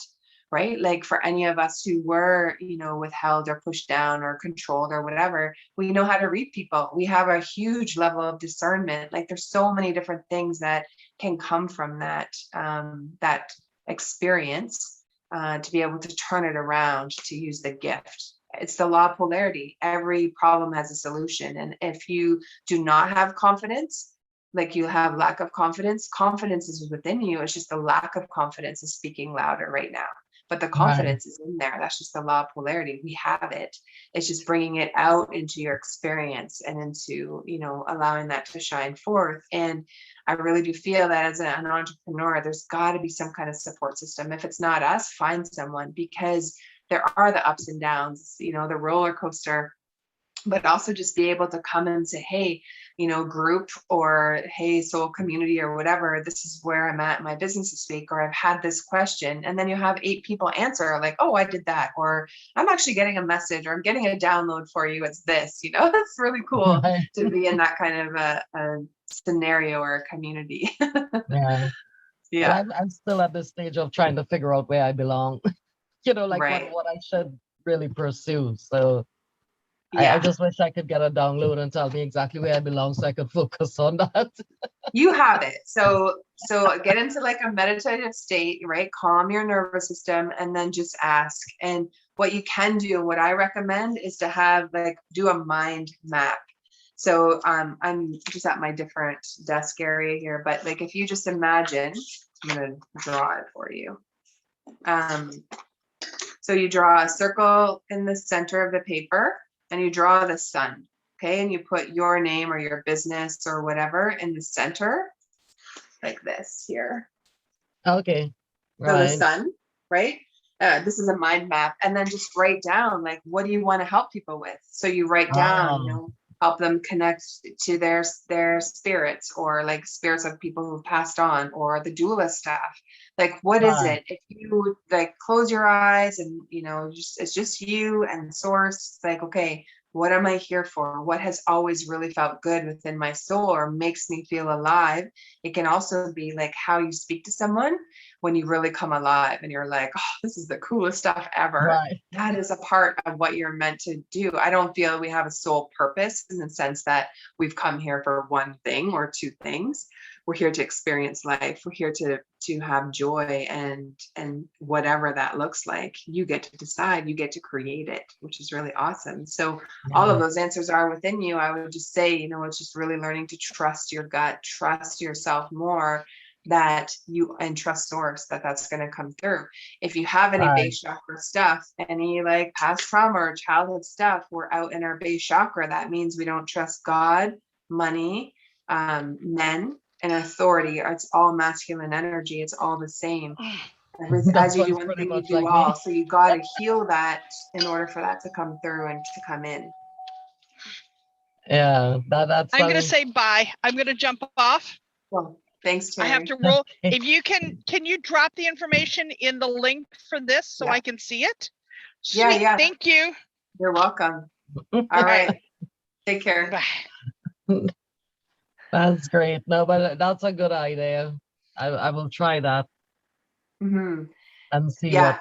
A: Right? Like for any of us who were, withheld or pushed down or controlled or whatever, we know how to read people. We have a huge level of discernment. Like there's so many different things that can come from that experience to be able to turn it around, to use the gift. It's the law of polarity. Every problem has a solution. And if you do not have confidence, like you have lack of confidence is within you. It's just the lack of confidence is speaking louder right now. But the confidence is in there. That's just the law of polarity. We have it. It's just bringing it out into your experience and into, allowing that to shine forth. And I really do feel that as an entrepreneur, there's got to be some kind of support system. If it's not us, find someone, because there are the ups and downs, the roller coaster, but also just be able to come and say, hey, group, or hey, soul community, or whatever, this is where I'm at in my business this week, or I've had this question. And then you have 8 people answer like, oh, I did that, or I'm actually getting a message, or I'm getting a download for you. It's this, that's really cool to be in that kind of a scenario or a community.
C: Yeah. Well, I'm still at this stage of trying to figure out where I belong, like what I should really pursue. So I just wish I could get a download and tell me exactly where I belong so I could focus on that.
A: You have it. So get into like a meditative state, right? Calm your nervous system and then just ask. And what you can do, what I recommend is to have like do a mind map. So I'm just at my different desk area here, but like if you just imagine, I'm gonna draw it for you. So you draw a circle in the center of the paper and you draw the sun. Okay, and you put your name or your business or whatever in the center, like this here.
C: Okay.
A: So the
C: Right.
A: sun, right? This is a mind map, and then just write down like what do you want to help people with. So you write down, you know, help them connect to their spirits, or like spirits of people who've passed on, or the doula staff. Like what is
C: Right.
A: it? If you like close your eyes and you know, just it's just you and source. It's like, okay, what am I here for? What has always really felt good within my soul or makes me feel alive? It can also be like how you speak to someone when you really come alive and you're like, oh, this is the coolest stuff ever.
C: Right.
A: That is a part of what you're meant to do. I don't feel we have a sole purpose in the sense that we've come here for one thing or two things. We're here to experience life. We're here to have joy, and whatever that looks like, you get to decide, you get to create it, which is really awesome. So all of those answers are within you. I would just say, you know, it's just really learning to trust your gut, trust yourself more, that you and trust source that that's going to come through. If you have any
C: Right.
A: base chakra stuff, any like past trauma or childhood stuff, we're out in our base chakra. That means we don't trust God, money, men, and authority. It's all masculine energy. It's all the same.
C: That
A: As you do
C: sounds
A: one
C: pretty
A: thing, you
C: much
A: do
C: like
A: all.
C: me.
A: So you got to heal that in order for that to come through and to come in.
C: Yeah, that's
D: I'm going to say bye. I'm going to jump off.
A: Well, thanks,
D: I
A: Terry.
D: have to roll. If you can you drop the information in the link for this so
A: Yeah.
D: I can see it?
A: Yeah,
D: Sweet.
A: yeah.
D: Thank you.
A: You're welcome. All right. Take care.
D: Bye.
C: That's great. No, but that's a good idea. I will try that
A: Mhm.
C: and see
A: Yeah.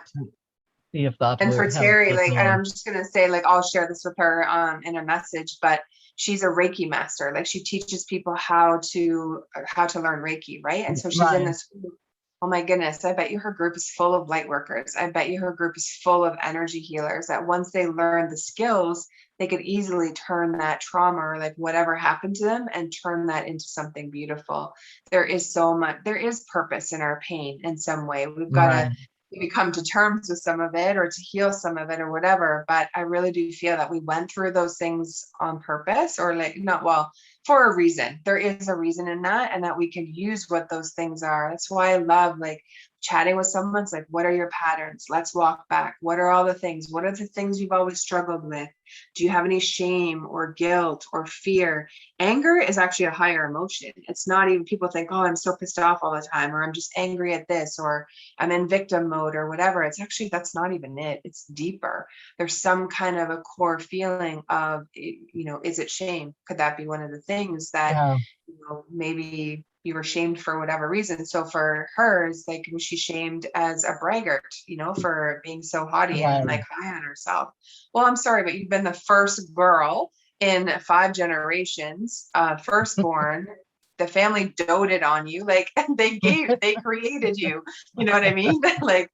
C: see if that
A: And for
C: helps
A: Terry,
C: at
A: like, and
C: all.
A: I'm just gonna say, like, I'll share this with her in a message, but she's a Reiki master. Like, she teaches people how to learn Reiki, right? And so she's in
C: Right.
A: this group. Oh my goodness, I bet you her group is full of light workers. I bet you her group is full of energy healers that once they learn the skills, they could easily turn that trauma or like whatever happened to them and turn that into something beautiful. There is purpose in our pain in some way. We've got to
C: Right.
A: maybe come to terms with some of it or to heal some of it or whatever. But I really do feel that we went through those things on purpose, or like not well, for a reason. There is a reason in that, and that we can use what those things are. That's why I love like chatting with someone. It's like, what are your patterns? Let's walk back. What are all the things? What are the things you've always struggled with? Do you have any shame or guilt or fear? Anger is actually a higher emotion. It's not even, people think, oh, I'm so pissed off all the time, or I'm just angry at this, or I'm in victim mode or whatever. It's actually, that's not even it. It's deeper. There's some kind of a core feeling of, you know, is it shame? Could that be one of the things that,
C: Yeah.
A: you know, maybe you were shamed for whatever reason? So for hers, like, was she shamed as a braggart, you know, for being so haughty and like high on herself? Well, I'm sorry, but you've been the first girl in 5 generations, firstborn. The family doted on you, like they created you, you know what I mean? Like,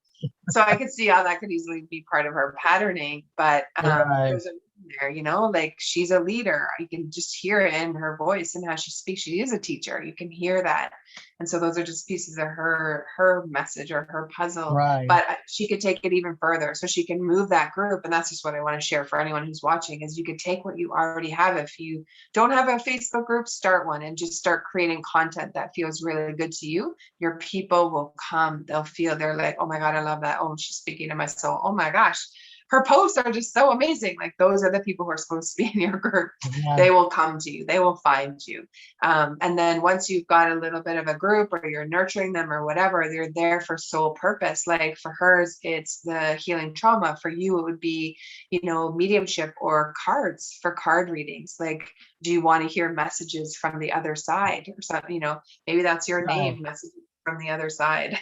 A: so I could see how that could easily be part of her patterning, but
C: Right.
A: there's a there, you know, like she's a leader. You can just hear it in her voice and how she speaks. She is a teacher. You can hear that. And so those are just pieces of her message or her puzzle.
C: Right.
A: But she could take it even further. So she can move that group. And that's just what I want to share for anyone who's watching, is you could take what you already have. If you don't have a Facebook group, start one and just start creating content that feels really good to you. Your people will come. They'll feel, they're like, oh my God, I love that. Oh, she's speaking to my soul. Oh my gosh, her posts are just so amazing. Like, those are the people who are supposed to be in your group.
C: Yeah.
A: They will come to you. They will find you. And then once you've got a little bit of a group, or you're nurturing them or whatever, they're there for soul purpose. Like for hers, it's the healing trauma. For you, it would be, you know, mediumship or cards for card readings. Like, do you want to hear messages from the other side or something? You know, maybe that's your name, messages from the other side.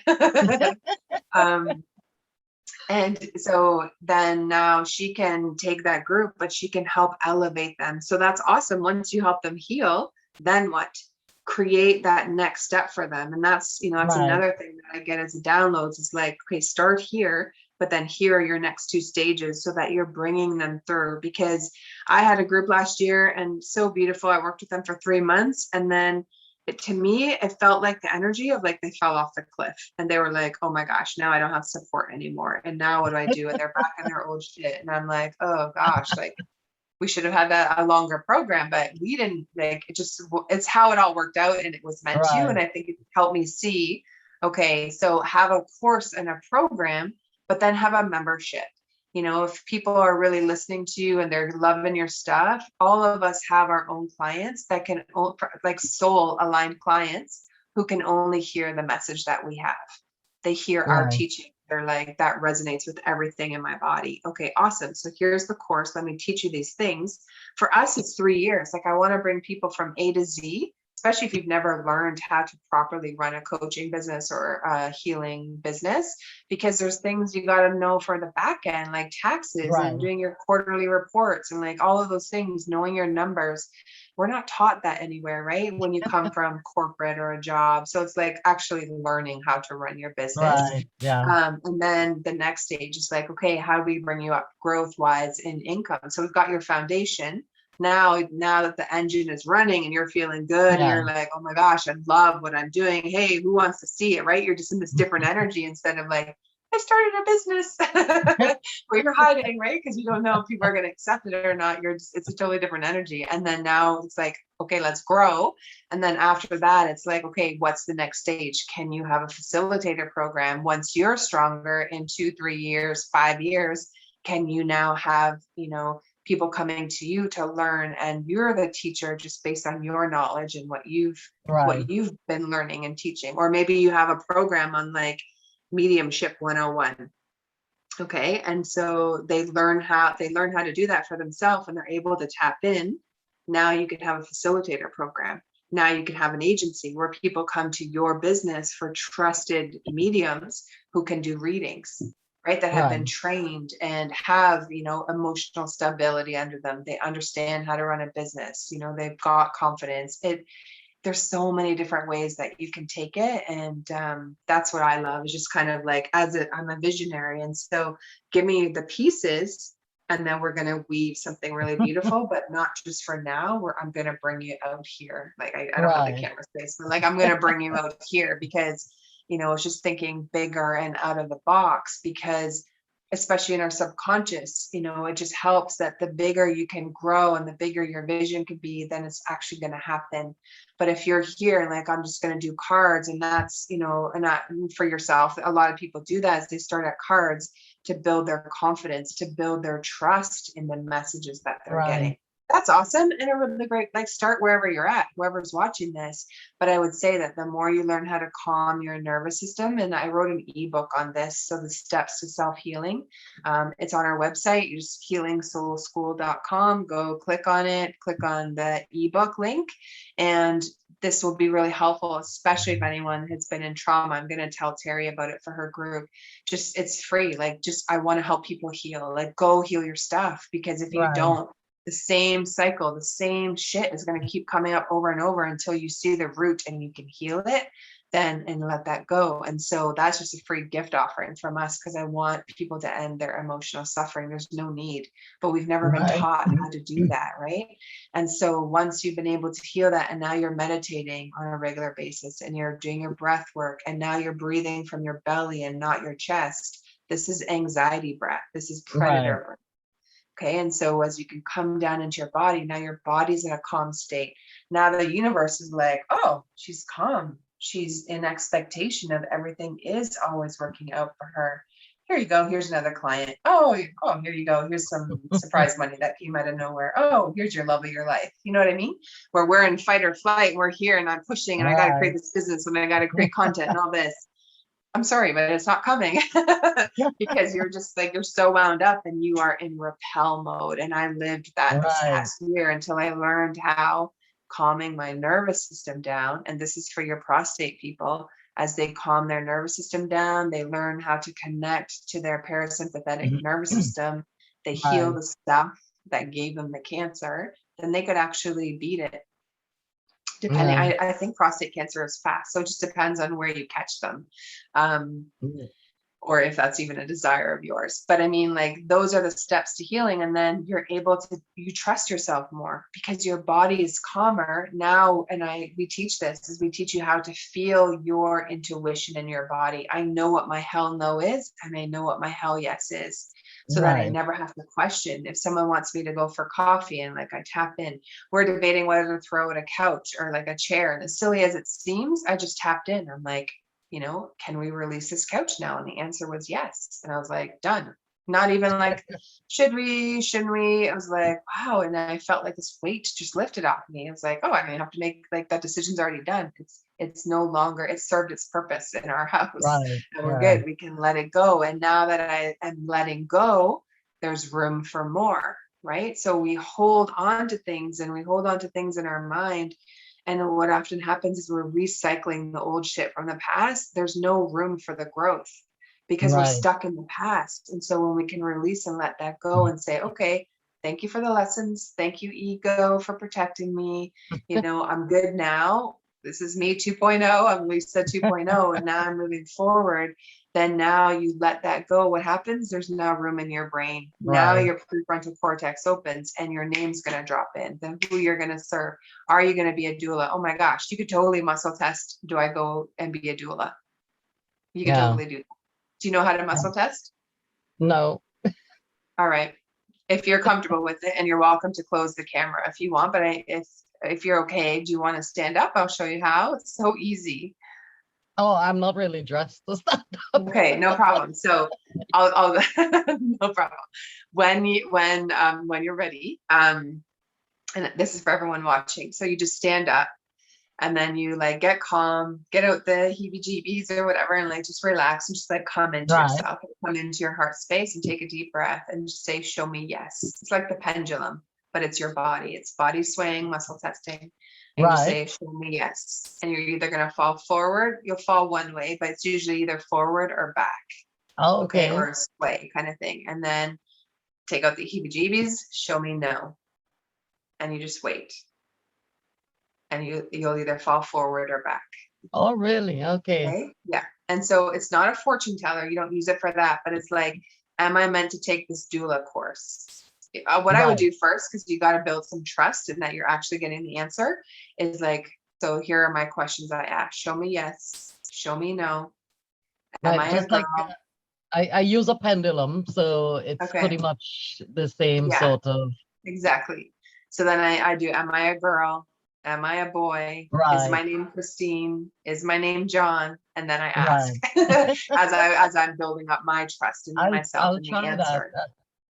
A: And so then now she can take that group, but she can help elevate them. So that's awesome. Once you help them heal, then what? Create that next step for them. And that's, that's
C: Right.
A: another thing that I get as downloads is like, okay, start here, but then here are your next two stages so that you're bringing them through. Because I had a group last year and so beautiful. I worked with them for 3 months, and then to me, it felt like the energy of like they fell off the cliff and they were like, oh my gosh, now I don't have support anymore. And now what do I do? And they're back in their old shit. And I'm like, oh gosh, like we should have had a longer program, but we didn't. Like it's how it all worked out, and it was meant to.
C: Right.
A: And I think it helped me see, okay, so have a course and a program, but then have a membership. If people are really listening to you and they're loving your stuff, all of us have our own clients that can, like soul aligned clients who can only hear the message that we have. They hear our
C: Right.
A: teaching. They're like, that resonates with everything in my body. Okay, awesome. So here's the course. Let me teach you these things. For us, it's 3 years. Like I want to bring people from A to Z, especially if you've never learned how to properly run a coaching business or a healing business, because there's things you got to know for the back end, like taxes
C: Right.
A: and doing your quarterly reports and like all of those things, knowing your numbers. We're not taught that anywhere, right? When you come from corporate or a job. So it's like actually learning how to run your business.
C: Right. Yeah.
A: And then the next stage is like, okay, how do we bring you up growth wise in income? So we've got your foundation. Now that the engine is running and you're feeling good, and
C: Yeah.
A: you're like, oh my gosh, I love what I'm doing. Hey, who wants to see it? Right? You're just in this different energy instead of like, I started a business where you're hiding, right? Because you don't know if people are going to accept it or not. It's a totally different energy. And then now it's like, okay, let's grow. And then after that, it's like, okay, what's the next stage? Can you have a facilitator program? Once you're stronger in 2, 3 years, 5 years, can you now have, people coming to you to learn, and you're the teacher just based on your knowledge and what you've
C: Right.
A: been learning and teaching? Or maybe you have a program on like mediumship 101. Okay. And so they learn how to do that for themselves, and they're able to tap in. Now you can have a facilitator program. Now you can have an agency where people come to your business for trusted mediums who can do readings, right? That have been
C: Right.
A: trained and have, emotional stability under them. They understand how to run a business. They've got confidence. There's so many different ways that you can take it. And that's what I love, is just kind of like, I'm a visionary. And so give me the pieces, and then we're going to weave something really beautiful, but not just for now, where I'm going to bring you out here. Like I don't have the
C: Right.
A: camera space, but like, I'm going to bring you out here because, it's just thinking bigger and out of the box, because especially in our subconscious, it just helps that the bigger you can grow and the bigger your vision could be, then it's actually going to happen. But if you're here and like, I'm just going to do cards, and that's, and not for yourself, a lot of people do that, is they start at cards to build their confidence, to build their trust in the messages that they're getting.
C: Right.
A: That's awesome. And a really great, like, start wherever you're at, whoever's watching this. But I would say that the more you learn how to calm your nervous system, and I wrote an ebook on this, so the steps to self-healing, it's on our website. You just healingsoulschool.com, go click on it, click on the ebook link. And this will be really helpful, especially if anyone has been in trauma. I'm going to tell Terry about it for her group. Just, it's free. Like, just, I want to help people heal. Like, go heal your stuff, because if you
C: Right.
A: don't, the same cycle, the same shit is going to keep coming up over and over until you see the root and you can heal it, then, and let that go. And so that's just a free gift offering from us, because I want people to end their emotional suffering. There's no need, but we've never been
C: Right.
A: taught how to do that, right? And so once you've been able to heal that, and now you're meditating on a regular basis, and you're doing your breath work, and now you're breathing from your belly and not your chest. This is anxiety breath. This is predator
C: Right.
A: breath. Okay. And so as you can come down into your body, now your body's in a calm state. Now the universe is like, oh, she's calm. She's in expectation of everything is always working out for her. Here you go. Here's another client. Oh, here you go. Here's some surprise money that came out of nowhere. Oh, here's your love of your life. You know what I mean? Where we're in fight or flight, we're here and I'm pushing, and I got to create
C: Right.
A: this business, and I got to create content and all this. I'm sorry, but it's not coming because you're just like, you're so wound up and you are in repel mode. And I lived that this
C: Right.
A: past year until I learned how calming my nervous system down. And this is for your prostate people. as they calm their nervous system down, they learn how to connect to their parasympathetic nervous system, they heal
C: Right.
A: the stuff that gave them the cancer, then they could actually beat it. Depending,
C: Yeah.
A: I think prostate cancer is fast, so it just depends on where you catch them. Or if that's even a desire of yours. But I mean, like, those are the steps to healing. And then you're able to, you trust yourself more because your body is calmer now. And we teach this, is we teach you how to feel your intuition in your body. I know what my hell no is, and I know what my hell yes is. So that I
C: Right.
A: never have to question. If someone wants me to go for coffee and like I tap in, we're debating whether to throw at a couch or like a chair. And as silly as it seems, I just tapped in. I'm like, can we release this couch now? And the answer was yes. And I was like, done. Not even like, should we, shouldn't we? I was like, wow. And I felt like this weight just lifted off me. I was like, oh, I don't have to make, like, that decision's already done. It's no longer, it served its purpose in our house.
C: Right.
A: And we're
C: Yeah.
A: good. We can let it go. And now that I am letting go, there's room for more, right? So we hold on to things, and we hold on to things in our mind. And what often happens is we're recycling the old shit from the past. There's no room for the growth because we're
C: Right.
A: stuck in the past. And so when we can release and let that go and say, okay, thank you for the lessons. Thank you, ego, for protecting me. I'm good now. This is me 2.0. I'm Lisa 2.0. And now I'm moving forward. Then now you let that go. What happens? There's now room in your brain. Now
C: Right.
A: your prefrontal cortex opens and your name's going to drop in. Then who you're going to serve. Are you going to be a doula? Oh my gosh, you could totally muscle test. Do I go and be a doula? You can
C: Yeah.
A: totally do that. Do you know how to muscle test?
C: No.
A: All right. If you're comfortable with it, and you're welcome to close the camera if you want, but if you're okay, do you want to stand up? I'll show you how. It's so easy.
C: Oh, I'm not really dressed to stand up.
A: Okay, no problem. So I'll no problem. When you're ready, and this is for everyone watching. So you just stand up, and then you like get calm, get out the heebie-jeebies or whatever, and like just relax and just like come into
C: Right.
A: yourself, come into your heart space, and take a deep breath and just say, show me yes. It's like the pendulum, but it's your body. It's body swaying, muscle testing. And you just say,
C: Right.
A: show me yes. And you're either going to fall forward, you'll fall one way, but it's usually either forward or back.
C: Oh,
A: Okay.
C: okay.
A: Or a sway kind of thing. And then take out the heebie-jeebies, show me no. And you just wait. And you'll either fall forward or back.
C: Oh, really? Okay.
A: Okay. Yeah. And so it's not a fortune teller. You don't use it for that, but it's like, am I meant to take this doula course? What I would
C: Right.
A: do first, because you got to build some trust in that you're actually getting the answer, is like, so here are my questions I ask. Show me yes. Show me no. Am
C: Right.
A: I a
C: Just like
A: girl?
C: I use a pendulum, so it's
A: Okay.
C: pretty much the same
A: Yeah.
C: sort of.
A: Exactly. So then I do, am I a girl? Am I a boy? Is my
C: Right.
A: name Christine? Is my name John? And then I ask
C: Right.
A: as I'm building up my trust in myself
C: I'll
A: and the
C: try that.
A: answer.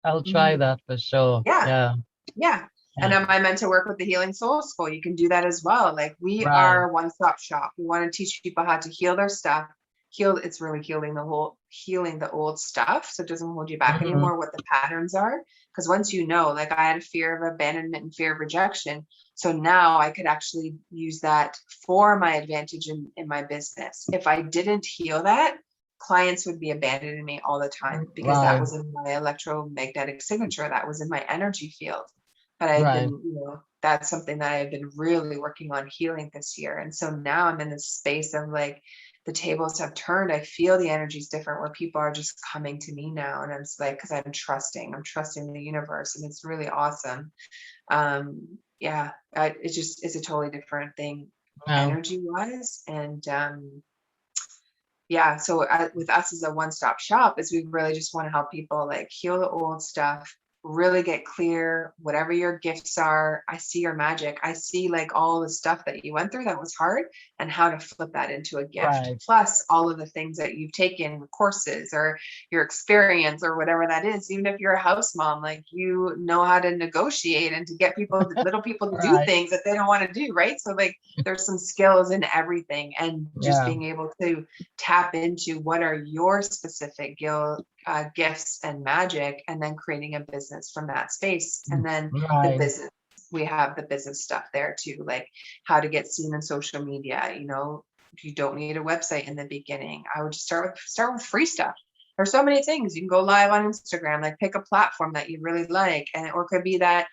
C: I'll try
A: Mhm.
C: that for sure.
A: Yeah.
C: Yeah.
A: Yeah. And am I meant to work with the Healing Soul School? You can do that as well. Like, we
C: Right.
A: are a one-stop shop. We want to teach people how to heal their stuff. It's really healing the old stuff, so it doesn't hold you back
C: Mhm.
A: anymore, what the patterns are. Because once you know, like, I had a fear of abandonment and fear of rejection. So now I could actually use that for my advantage in my business. If I didn't heal that, clients would be abandoning me all the time, because that
C: Right.
A: was in my electromagnetic signature, that was in my energy field. But I've
C: Right.
A: been, that's something that I've been really working on healing this year. And so now I'm in this space of like, the tables have turned. I feel the energy is different, where people are just coming to me now. And I'm just like, because I'm trusting the universe, and it's really awesome. Yeah, it's a totally different thing
C: Yeah.
A: energy wise. And yeah, so with us as a one-stop shop, is we really just want to help people like heal the old stuff, really get clear, whatever your gifts are. I see your magic. I see like all the stuff that you went through that was hard, and how to flip that into a gift.
C: Right.
A: Plus all of the things that you've taken, courses or your experience or whatever that is. Even if you're a house mom, like, you know how to negotiate and to get little people to do
C: Right.
A: things that they don't want to do, right? So like, there's some skills in everything, and just
C: Yeah.
A: being able to tap into what are your specific gifts and magic, and then creating a business from that space. And then the
C: Right.
A: business, we have the business stuff there too, like how to get seen in social media, you don't need a website in the beginning. I would just start with free stuff. There's so many things. You can go live on Instagram, like pick a platform that you really like. And or it could be that,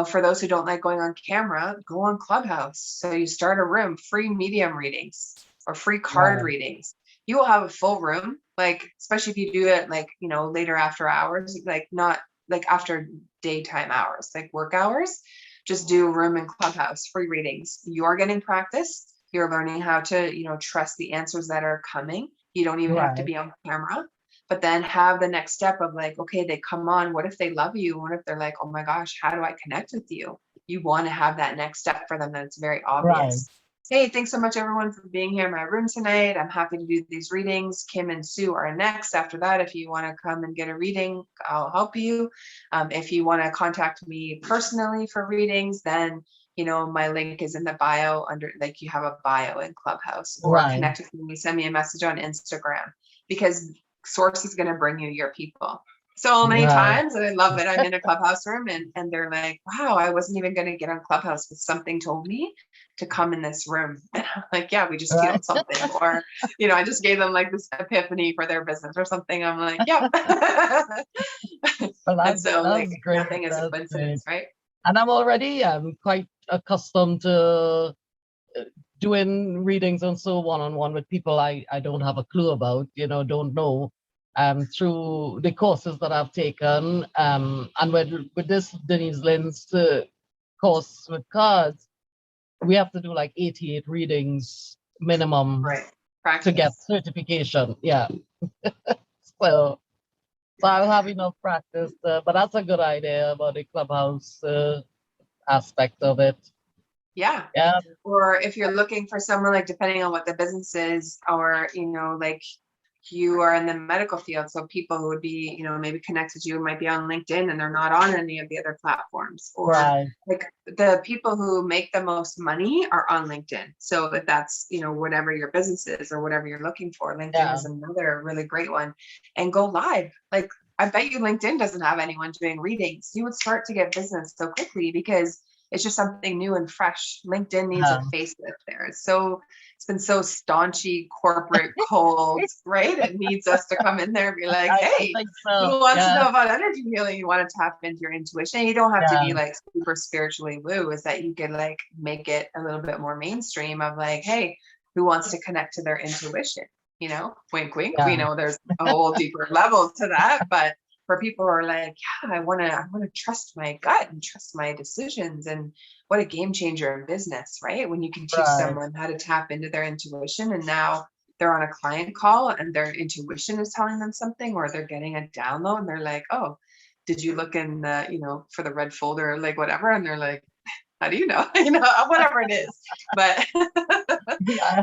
A: for those who don't like going on camera, go on Clubhouse. So you start a room, free medium readings or free card
C: Right.
A: readings. You will have a full room, like, especially if you do it like, later after hours, like not like after daytime hours, like work hours. Just do a room in Clubhouse, free readings. You're getting practice. You're learning how to, trust the answers that are coming. You don't even have to
C: Right.
A: be on camera. But then have the next step of like, okay, they come on. What if they love you? What if they're like, oh my gosh, how do I connect with you? You want to have that next step for them that's very
C: Right.
A: obvious. Hey, thanks so much, everyone, for being here in my room tonight. I'm happy to do these readings. Kim and Sue are next. After that, if you want to come and get a reading, I'll help you. If you want to contact me personally for readings, then my link is in the bio under, like, you have a bio in Clubhouse, or
C: Right.
A: connect with me, send me a message on Instagram, because Source is going to bring you your people. So many
C: Right.
A: times, and I love it. I'm in a Clubhouse room and they're like, wow, I wasn't even going to get on Clubhouse, but something told me to come in this room. And I'm like, yeah, we just
C: Right.
A: feel something. Or, I just gave them like this epiphany for their business or something. I'm like, yeah.
C: Well,
A: And so like
C: that's great.
A: nothing is a
C: That's
A: coincidence, right?
C: And I'm already quite accustomed to doing readings and so one-on-one with people I don't have a clue about, don't know, through the courses that I've taken. And with this Denise Lynn's course with cards, we have to do like 88 readings minimum
A: Right.
C: to get
A: Practice.
C: certification. Yeah. So I'll have enough practice, but that's a good idea about the Clubhouse aspect of it.
A: Yeah.
C: Yeah.
A: Or if you're looking for someone, like depending on what the business is, or like you are in the medical field, so people who would be maybe connected to you might be on LinkedIn and they're not on any of the other platforms. Or
C: Right.
A: like the people who make the most money are on LinkedIn. So if that's whatever your business is or whatever you're looking for, LinkedIn
C: Yeah.
A: is another really great one. And go live. Like, I bet you LinkedIn doesn't have anyone doing readings. You would start to get business so quickly because it's just something new and fresh. LinkedIn needs a facelift there. It's been so staunchy, corporate, cold, right? It needs us to come in there and be like,
C: I
A: hey,
C: think
A: who
C: so.
A: wants to
C: Yeah.
A: know about energy healing? You want to tap into your intuition. You don't have to
C: Yeah.
A: be like super spiritually woo. Is that you could like make it a little bit more mainstream of like, hey, who wants to connect to their intuition? Wink, wink.
C: Yeah.
A: We know there's a whole deeper level to that, but for people who are like, yeah, I want to trust my gut and trust my decisions. And what a game changer in business, right? When you can teach
C: Right.
A: someone how to tap into their intuition, and now they're on a client call and their intuition is telling them something, or they're getting a download and they're like, oh, did you look in the, for the red folder, like whatever? And they're like, how do you know? Whatever it is. But
C: Yeah.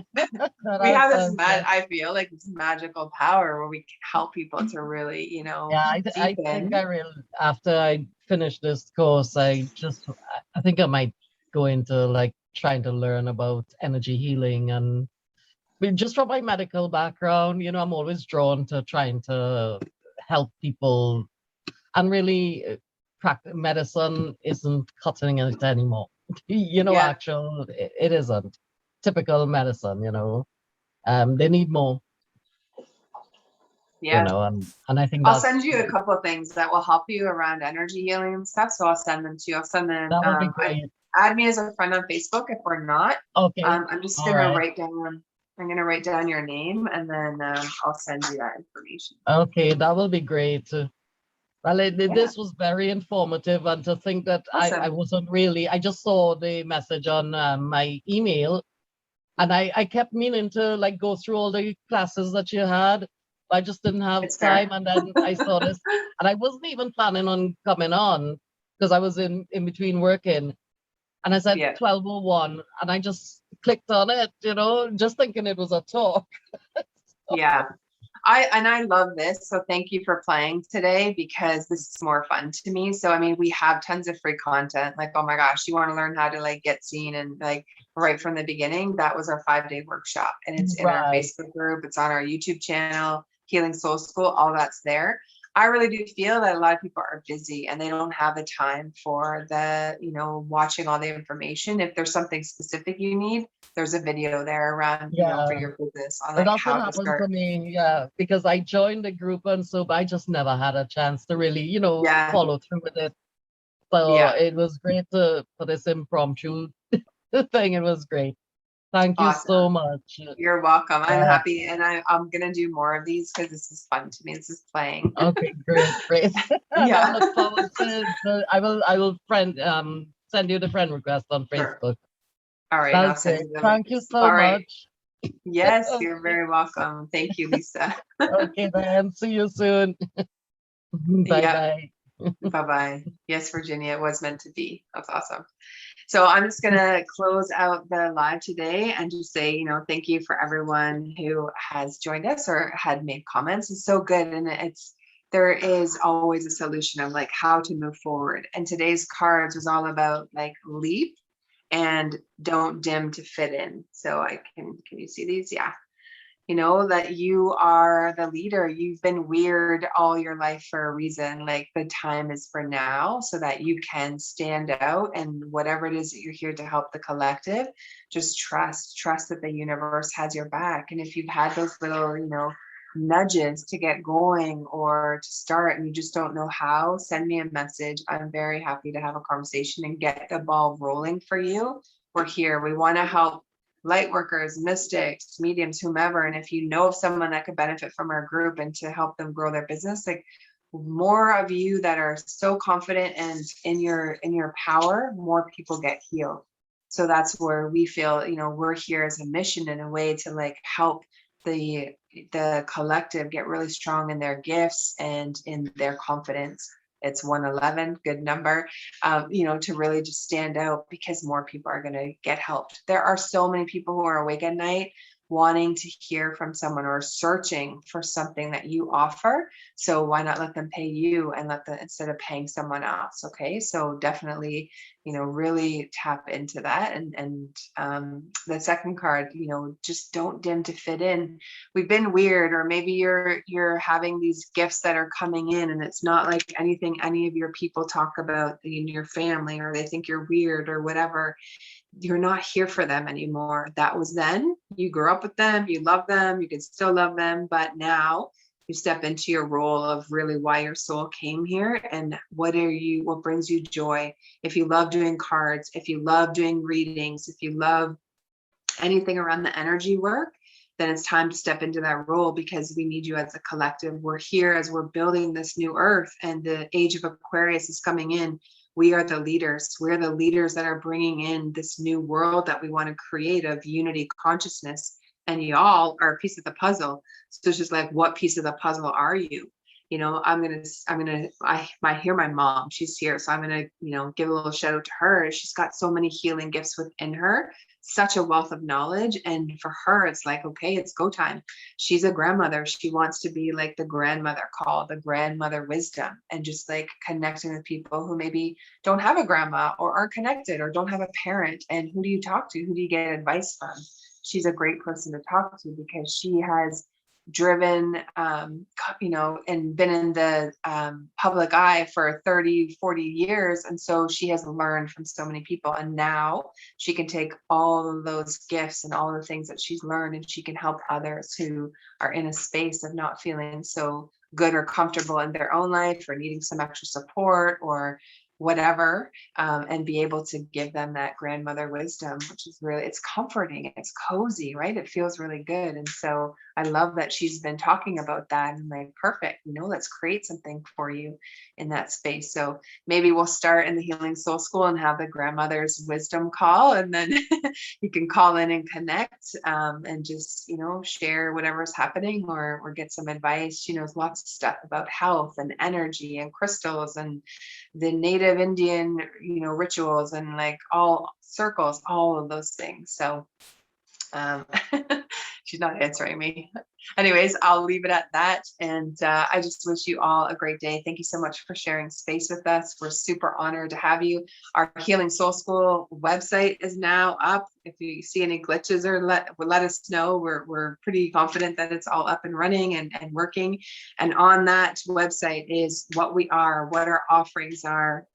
A: we have this I feel like this magical power where we can help people to really,
C: Yeah, I think
A: deepen.
C: I really, after I finish this course, I think I might go into like trying to learn about energy healing. And just from my medical background, I'm always drawn to trying to help people. And really, medicine isn't cutting it anymore.
A: Yeah.
C: It isn't typical medicine. They need more.
A: Yeah.
C: And I think
A: I'll
C: that's,
A: send you a couple of things that will help you around energy healing and stuff. So I'll send them to you. I'll send them.
C: that would be great.
A: Add me as a friend on Facebook if we're not.
C: Okay.
A: I'm just
C: All
A: gonna
C: right.
A: write down. I'm gonna write down your name and then I'll send you that information.
C: Okay, that will be great. Well,
A: Yeah.
C: this was very informative, and to think that I
A: Awesome.
C: wasn't really, I just saw the message on my email, and I kept meaning to like go through all the classes that you had. I just didn't have
A: It's fair.
C: time, and then I saw this, and I wasn't even planning on coming on because I was in between working, and I said
A: Yeah.
C: 12:01, and I just clicked on it, just thinking it was a talk.
A: Yeah. I love this. So thank you for playing today, because this is more fun to me. So, I mean, we have tons of free content. Like, oh my gosh, you want to learn how to like get seen and like right from the beginning. That was our 5-day workshop, and it's in our
C: Right.
A: Facebook group. It's on our YouTube channel, Healing Soul School, all that's there. I really do feel that a lot of people are busy and they don't have the time for the, watching all the information. If there's something specific you need, there's a video there around, for
C: Yeah.
A: your business on
C: And
A: like
C: that's what
A: how to
C: happened to
A: start.
C: me, yeah, because I joined the group and so, but I just never had a chance to really,
A: Yeah,
C: follow through with it. So
A: yeah,
C: it was great for this impromptu thing. It was great. Thank you so
A: awesome.
C: much.
A: You're welcome. I'm
C: Yeah.
A: happy, and I'm gonna do more of these because this is fun to me. This is playing.
C: Okay, great, great. And I
A: Yeah.
C: look forward I will send you the friend request on
A: Sure.
C: Facebook.
A: All right, I'll
C: That's
A: send
C: great.
A: you the
C: Thank you
A: links.
C: so
A: All right.
C: much.
A: Yes, you're
C: Okay,
A: very welcome. Thank you, Lisa.
C: okay then. See you soon. Bye
A: Yeah.
C: bye.
A: Bye-bye. Yes, Virginia, it was meant to be. That's awesome. So I'm just gonna close out the live today and just say, thank you for everyone who has joined us or had made comments. It's so good, and there is always a solution of like how to move forward. And today's cards was all about like leap and don't dim to fit in. So can you see these? Yeah. That you are the leader. You've been weird all your life for a reason. Like the time is for now so that you can stand out, and whatever it is that you're here to help the collective, just trust that the universe has your back. And if you've had those little, nudges to get going or to start and you just don't know how, send me a message. I'm very happy to have a conversation and get the ball rolling for you. We're here. We want to help light workers, mystics, mediums, whomever. And if you know of someone that could benefit from our group and to help them grow their business, like more of you that are so confident and in your power, more people get healed. So that's where we feel, we're here as a mission in a way to like help the collective get really strong in their gifts and in their confidence. It's 111, good number, to really just stand out because more people are going to get helped. There are so many people who are awake at night wanting to hear from someone or searching for something that you offer. So why not let them pay you and instead of paying someone else? Okay. So definitely, really tap into that. And the second card, just don't dim to fit in. We've been weird, or maybe you're having these gifts that are coming in and it's not like anything any of your people talk about in your family, or they think you're weird or whatever. You're not here for them anymore. That was then. You grew up with them, you love them, you can still love them, but now you step into your role of really why your soul came here and what brings you joy. If you love doing cards, if you love doing readings, if you love anything around the energy work, then it's time to step into that role because we need you as a collective. We're here as we're building this new earth and the age of Aquarius is coming in. We are the leaders. We're the leaders that are bringing in this new world that we want to create of unity consciousness. And y'all are a piece of the puzzle. So it's just like, what piece of the puzzle are you? I hear my mom, she's here. So I'm going to, give a little shout out to her. She's got so many healing gifts within her, such a wealth of knowledge. And for her, it's like, okay, it's go time. She's a grandmother. She wants to be like the grandmother call, the grandmother wisdom, and just like connecting with people who maybe don't have a grandma or aren't connected or don't have a parent. And who do you talk to? Who do you get advice from? She's a great person to talk to because she has driven, and been in the public eye for 30, 40 years. And so she has learned from so many people. And now she can take all of those gifts and all the things that she's learned and she can help others who are in a space of not feeling so good or comfortable in their own life or needing some extra support or whatever, and be able to give them that grandmother wisdom, which is really, it's comforting, it's cozy, right? It feels really good. And so I love that she's been talking about that and like, perfect, let's create something for you in that space. So maybe we'll start in the Healing Soul School and have the grandmother's wisdom call, and then you can call in and connect, and just, share whatever's happening or get some advice. She knows lots of stuff about health and energy and crystals and the native Indian, rituals and like all circles, all of those things. So she's not answering me. Anyways, I'll leave it at that. And I just wish you all a great day. Thank you so much for sharing space with us. We're super honored to have you. Our Healing Soul School website is now up. If you see any glitches or let us know. We're pretty confident that it's all up and running and working. And on that website is what we are, what our offerings are,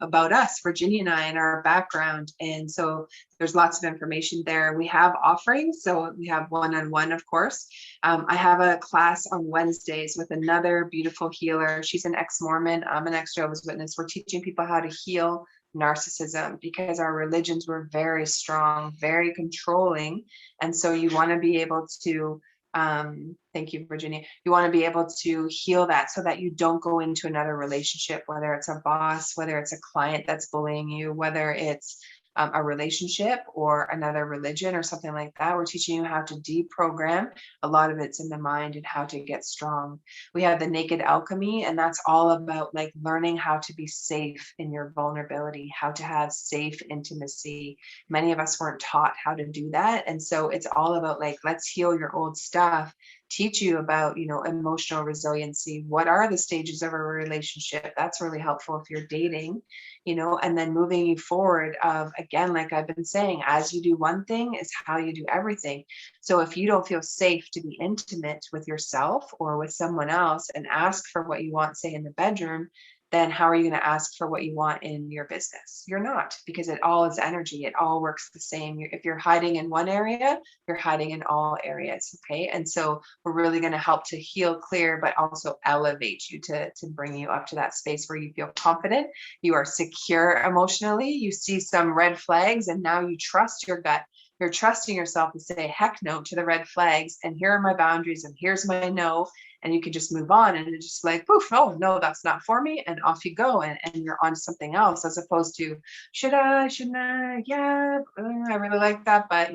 A: about us, Virginia and I, and our background. And so there's lots of information there. We have offerings. So we have one-on-one, of course. I have a class on Wednesdays with another beautiful healer. She's an ex-Mormon. I'm an ex-Jehovah's Witness. We're teaching people how to heal narcissism because our religions were very strong, very controlling. And so you want to be able to, thank you, Virginia. You want to be able to heal that so that you don't go into another relationship, whether it's a boss, whether it's a client that's bullying you, whether it's a relationship or another religion or something like that. We're teaching you how to deprogram. A lot of it's in the mind and how to get strong. We have the Naked Alchemy, and that's all about like learning how to be safe in your vulnerability, how to have safe intimacy. Many of us weren't taught how to do that. And so it's all about like, let's heal your old stuff, teach you about, emotional resiliency. What are the stages of a relationship? That's really helpful if you're dating, and then moving you forward of, again, like I've been saying, as you do one thing is how you do everything. So if you don't feel safe to be intimate with yourself or with someone else and ask for what you want, say in the bedroom, then how are you going to ask for what you want in your business? You're not, because it all is energy. It all works the same. If you're hiding in one area, you're hiding in all areas. Okay. And so we're really going to help to heal, clear, but also elevate you to bring you up to that space where you feel confident. You are secure emotionally. You see some red flags and now you trust your gut. You're trusting yourself to say heck no to the red flags. And here are my boundaries and here's my no. And you can just move on and it's just like, poof, oh no, that's not for me. And off you go. And you're on something else, as opposed to, should I, shouldn't I? Yeah, I really like that. But,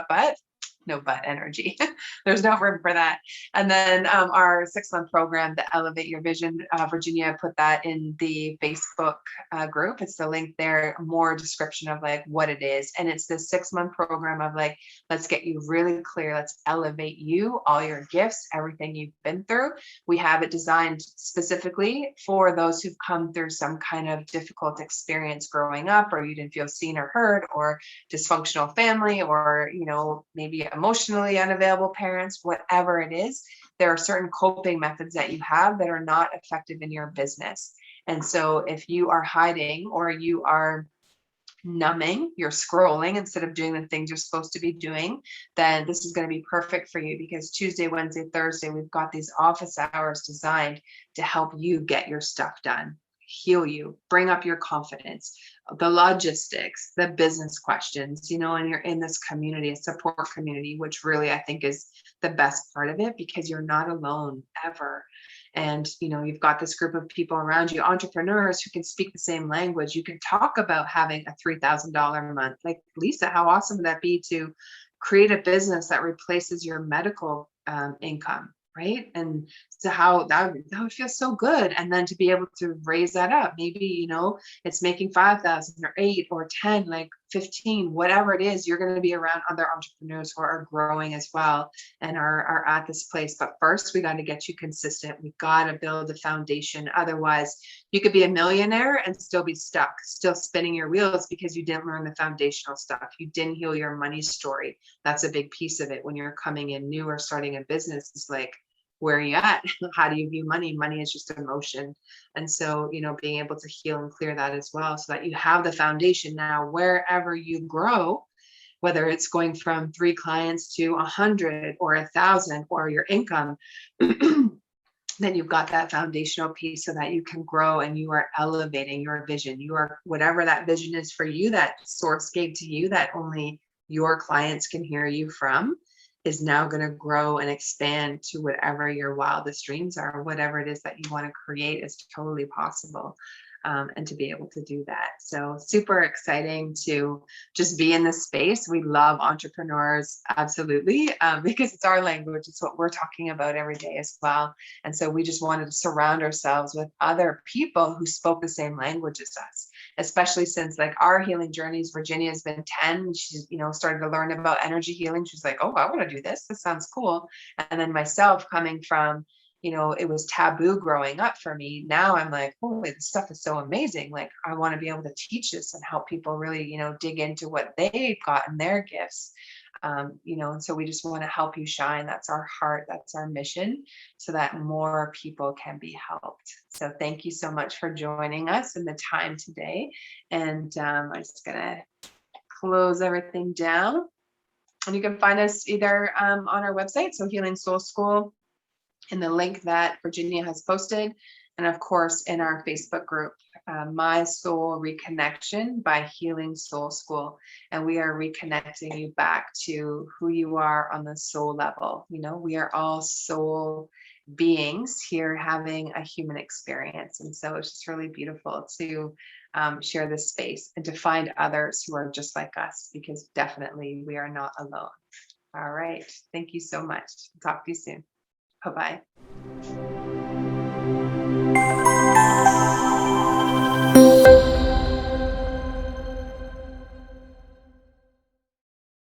A: but. No but energy. There's no room for that. And then our 6-month program, the Elevate Your Vision, Virginia put that in the Facebook group. It's the link there, more description of like what it is. And it's the 6-month program of like, let's get you really clear. Let's elevate you, all your gifts, everything you've been through. We have it designed specifically for those who've come through some kind of difficult experience growing up, or you didn't feel seen or heard, or dysfunctional family, or, maybe emotionally unavailable parents, whatever it is. There are certain coping methods that you have that are not effective in your business. And so if you are hiding or you are numbing, you're scrolling instead of doing the things you're supposed to be doing, then this is going to be perfect for you, because Tuesday, Wednesday, Thursday, we've got these office hours designed to help you get your stuff done, heal you, bring up your confidence, the logistics, the business questions, and you're in this community, a support community, which really I think is the best part of it, because you're not alone ever. And, you've got this group of people around you, entrepreneurs who can speak the same language. You can talk about having a $3,000 a month. Like, Lisa, how awesome would that be to create a business that replaces your medical income? Right. And so how that would feel so good. And then to be able to raise that up, maybe, it's making 5,000 or 8 or 10, like 15, whatever it is, you're going to be around other entrepreneurs who are growing as well and are at this place. But first, we got to get you consistent. We've got to build a foundation. Otherwise, you could be a millionaire and still be stuck, still spinning your wheels because you didn't learn the foundational stuff. You didn't heal your money story. That's a big piece of it when you're coming in new or starting a business. It's like, where are you at? How do you view money? Money is just emotion. And so, being able to heal and clear that as well, so that you have the foundation now wherever you grow, whether it's going from 3 clients to 100 or 1,000 or your income, then you've got that foundational piece so that you can grow and you are elevating your vision. You are whatever that vision is for you, that source gave to you, that only your clients can hear you from, is now going to grow and expand to whatever your wildest dreams are. Whatever it is that you want to create is totally possible. And to be able to do that. So super exciting to just be in this space. We love entrepreneurs, absolutely, because it's our language. It's what we're talking about every day as well. And so we just wanted to surround ourselves with other people who spoke the same language as us. especially since like our healing journeys, Virginia's been 10. She's, started to learn about energy healing. She's like, oh, I want to do this. This sounds cool. And then myself coming from, it was taboo growing up for me. Now I'm like, holy, this stuff is so amazing. Like, I want to be able to teach this and help people really, dig into what they've got in their gifts. And so we just want to help you shine. That's our heart. That's our mission, so that more people can be helped. So thank you so much for joining us in the time today. And I'm just going to close everything down. And you can find us either on our website, so Healing Soul School, in the link that Virginia has posted, and of course in our Facebook group, My Soul Reconnection by Healing Soul School. And we are reconnecting you back to who you are on the soul level. We are all soul beings here having a human experience. And so it's just really beautiful to share this space and to find others who are just like us, because definitely we are not alone. All right. Thank you so much. Talk to you soon. Bye-bye.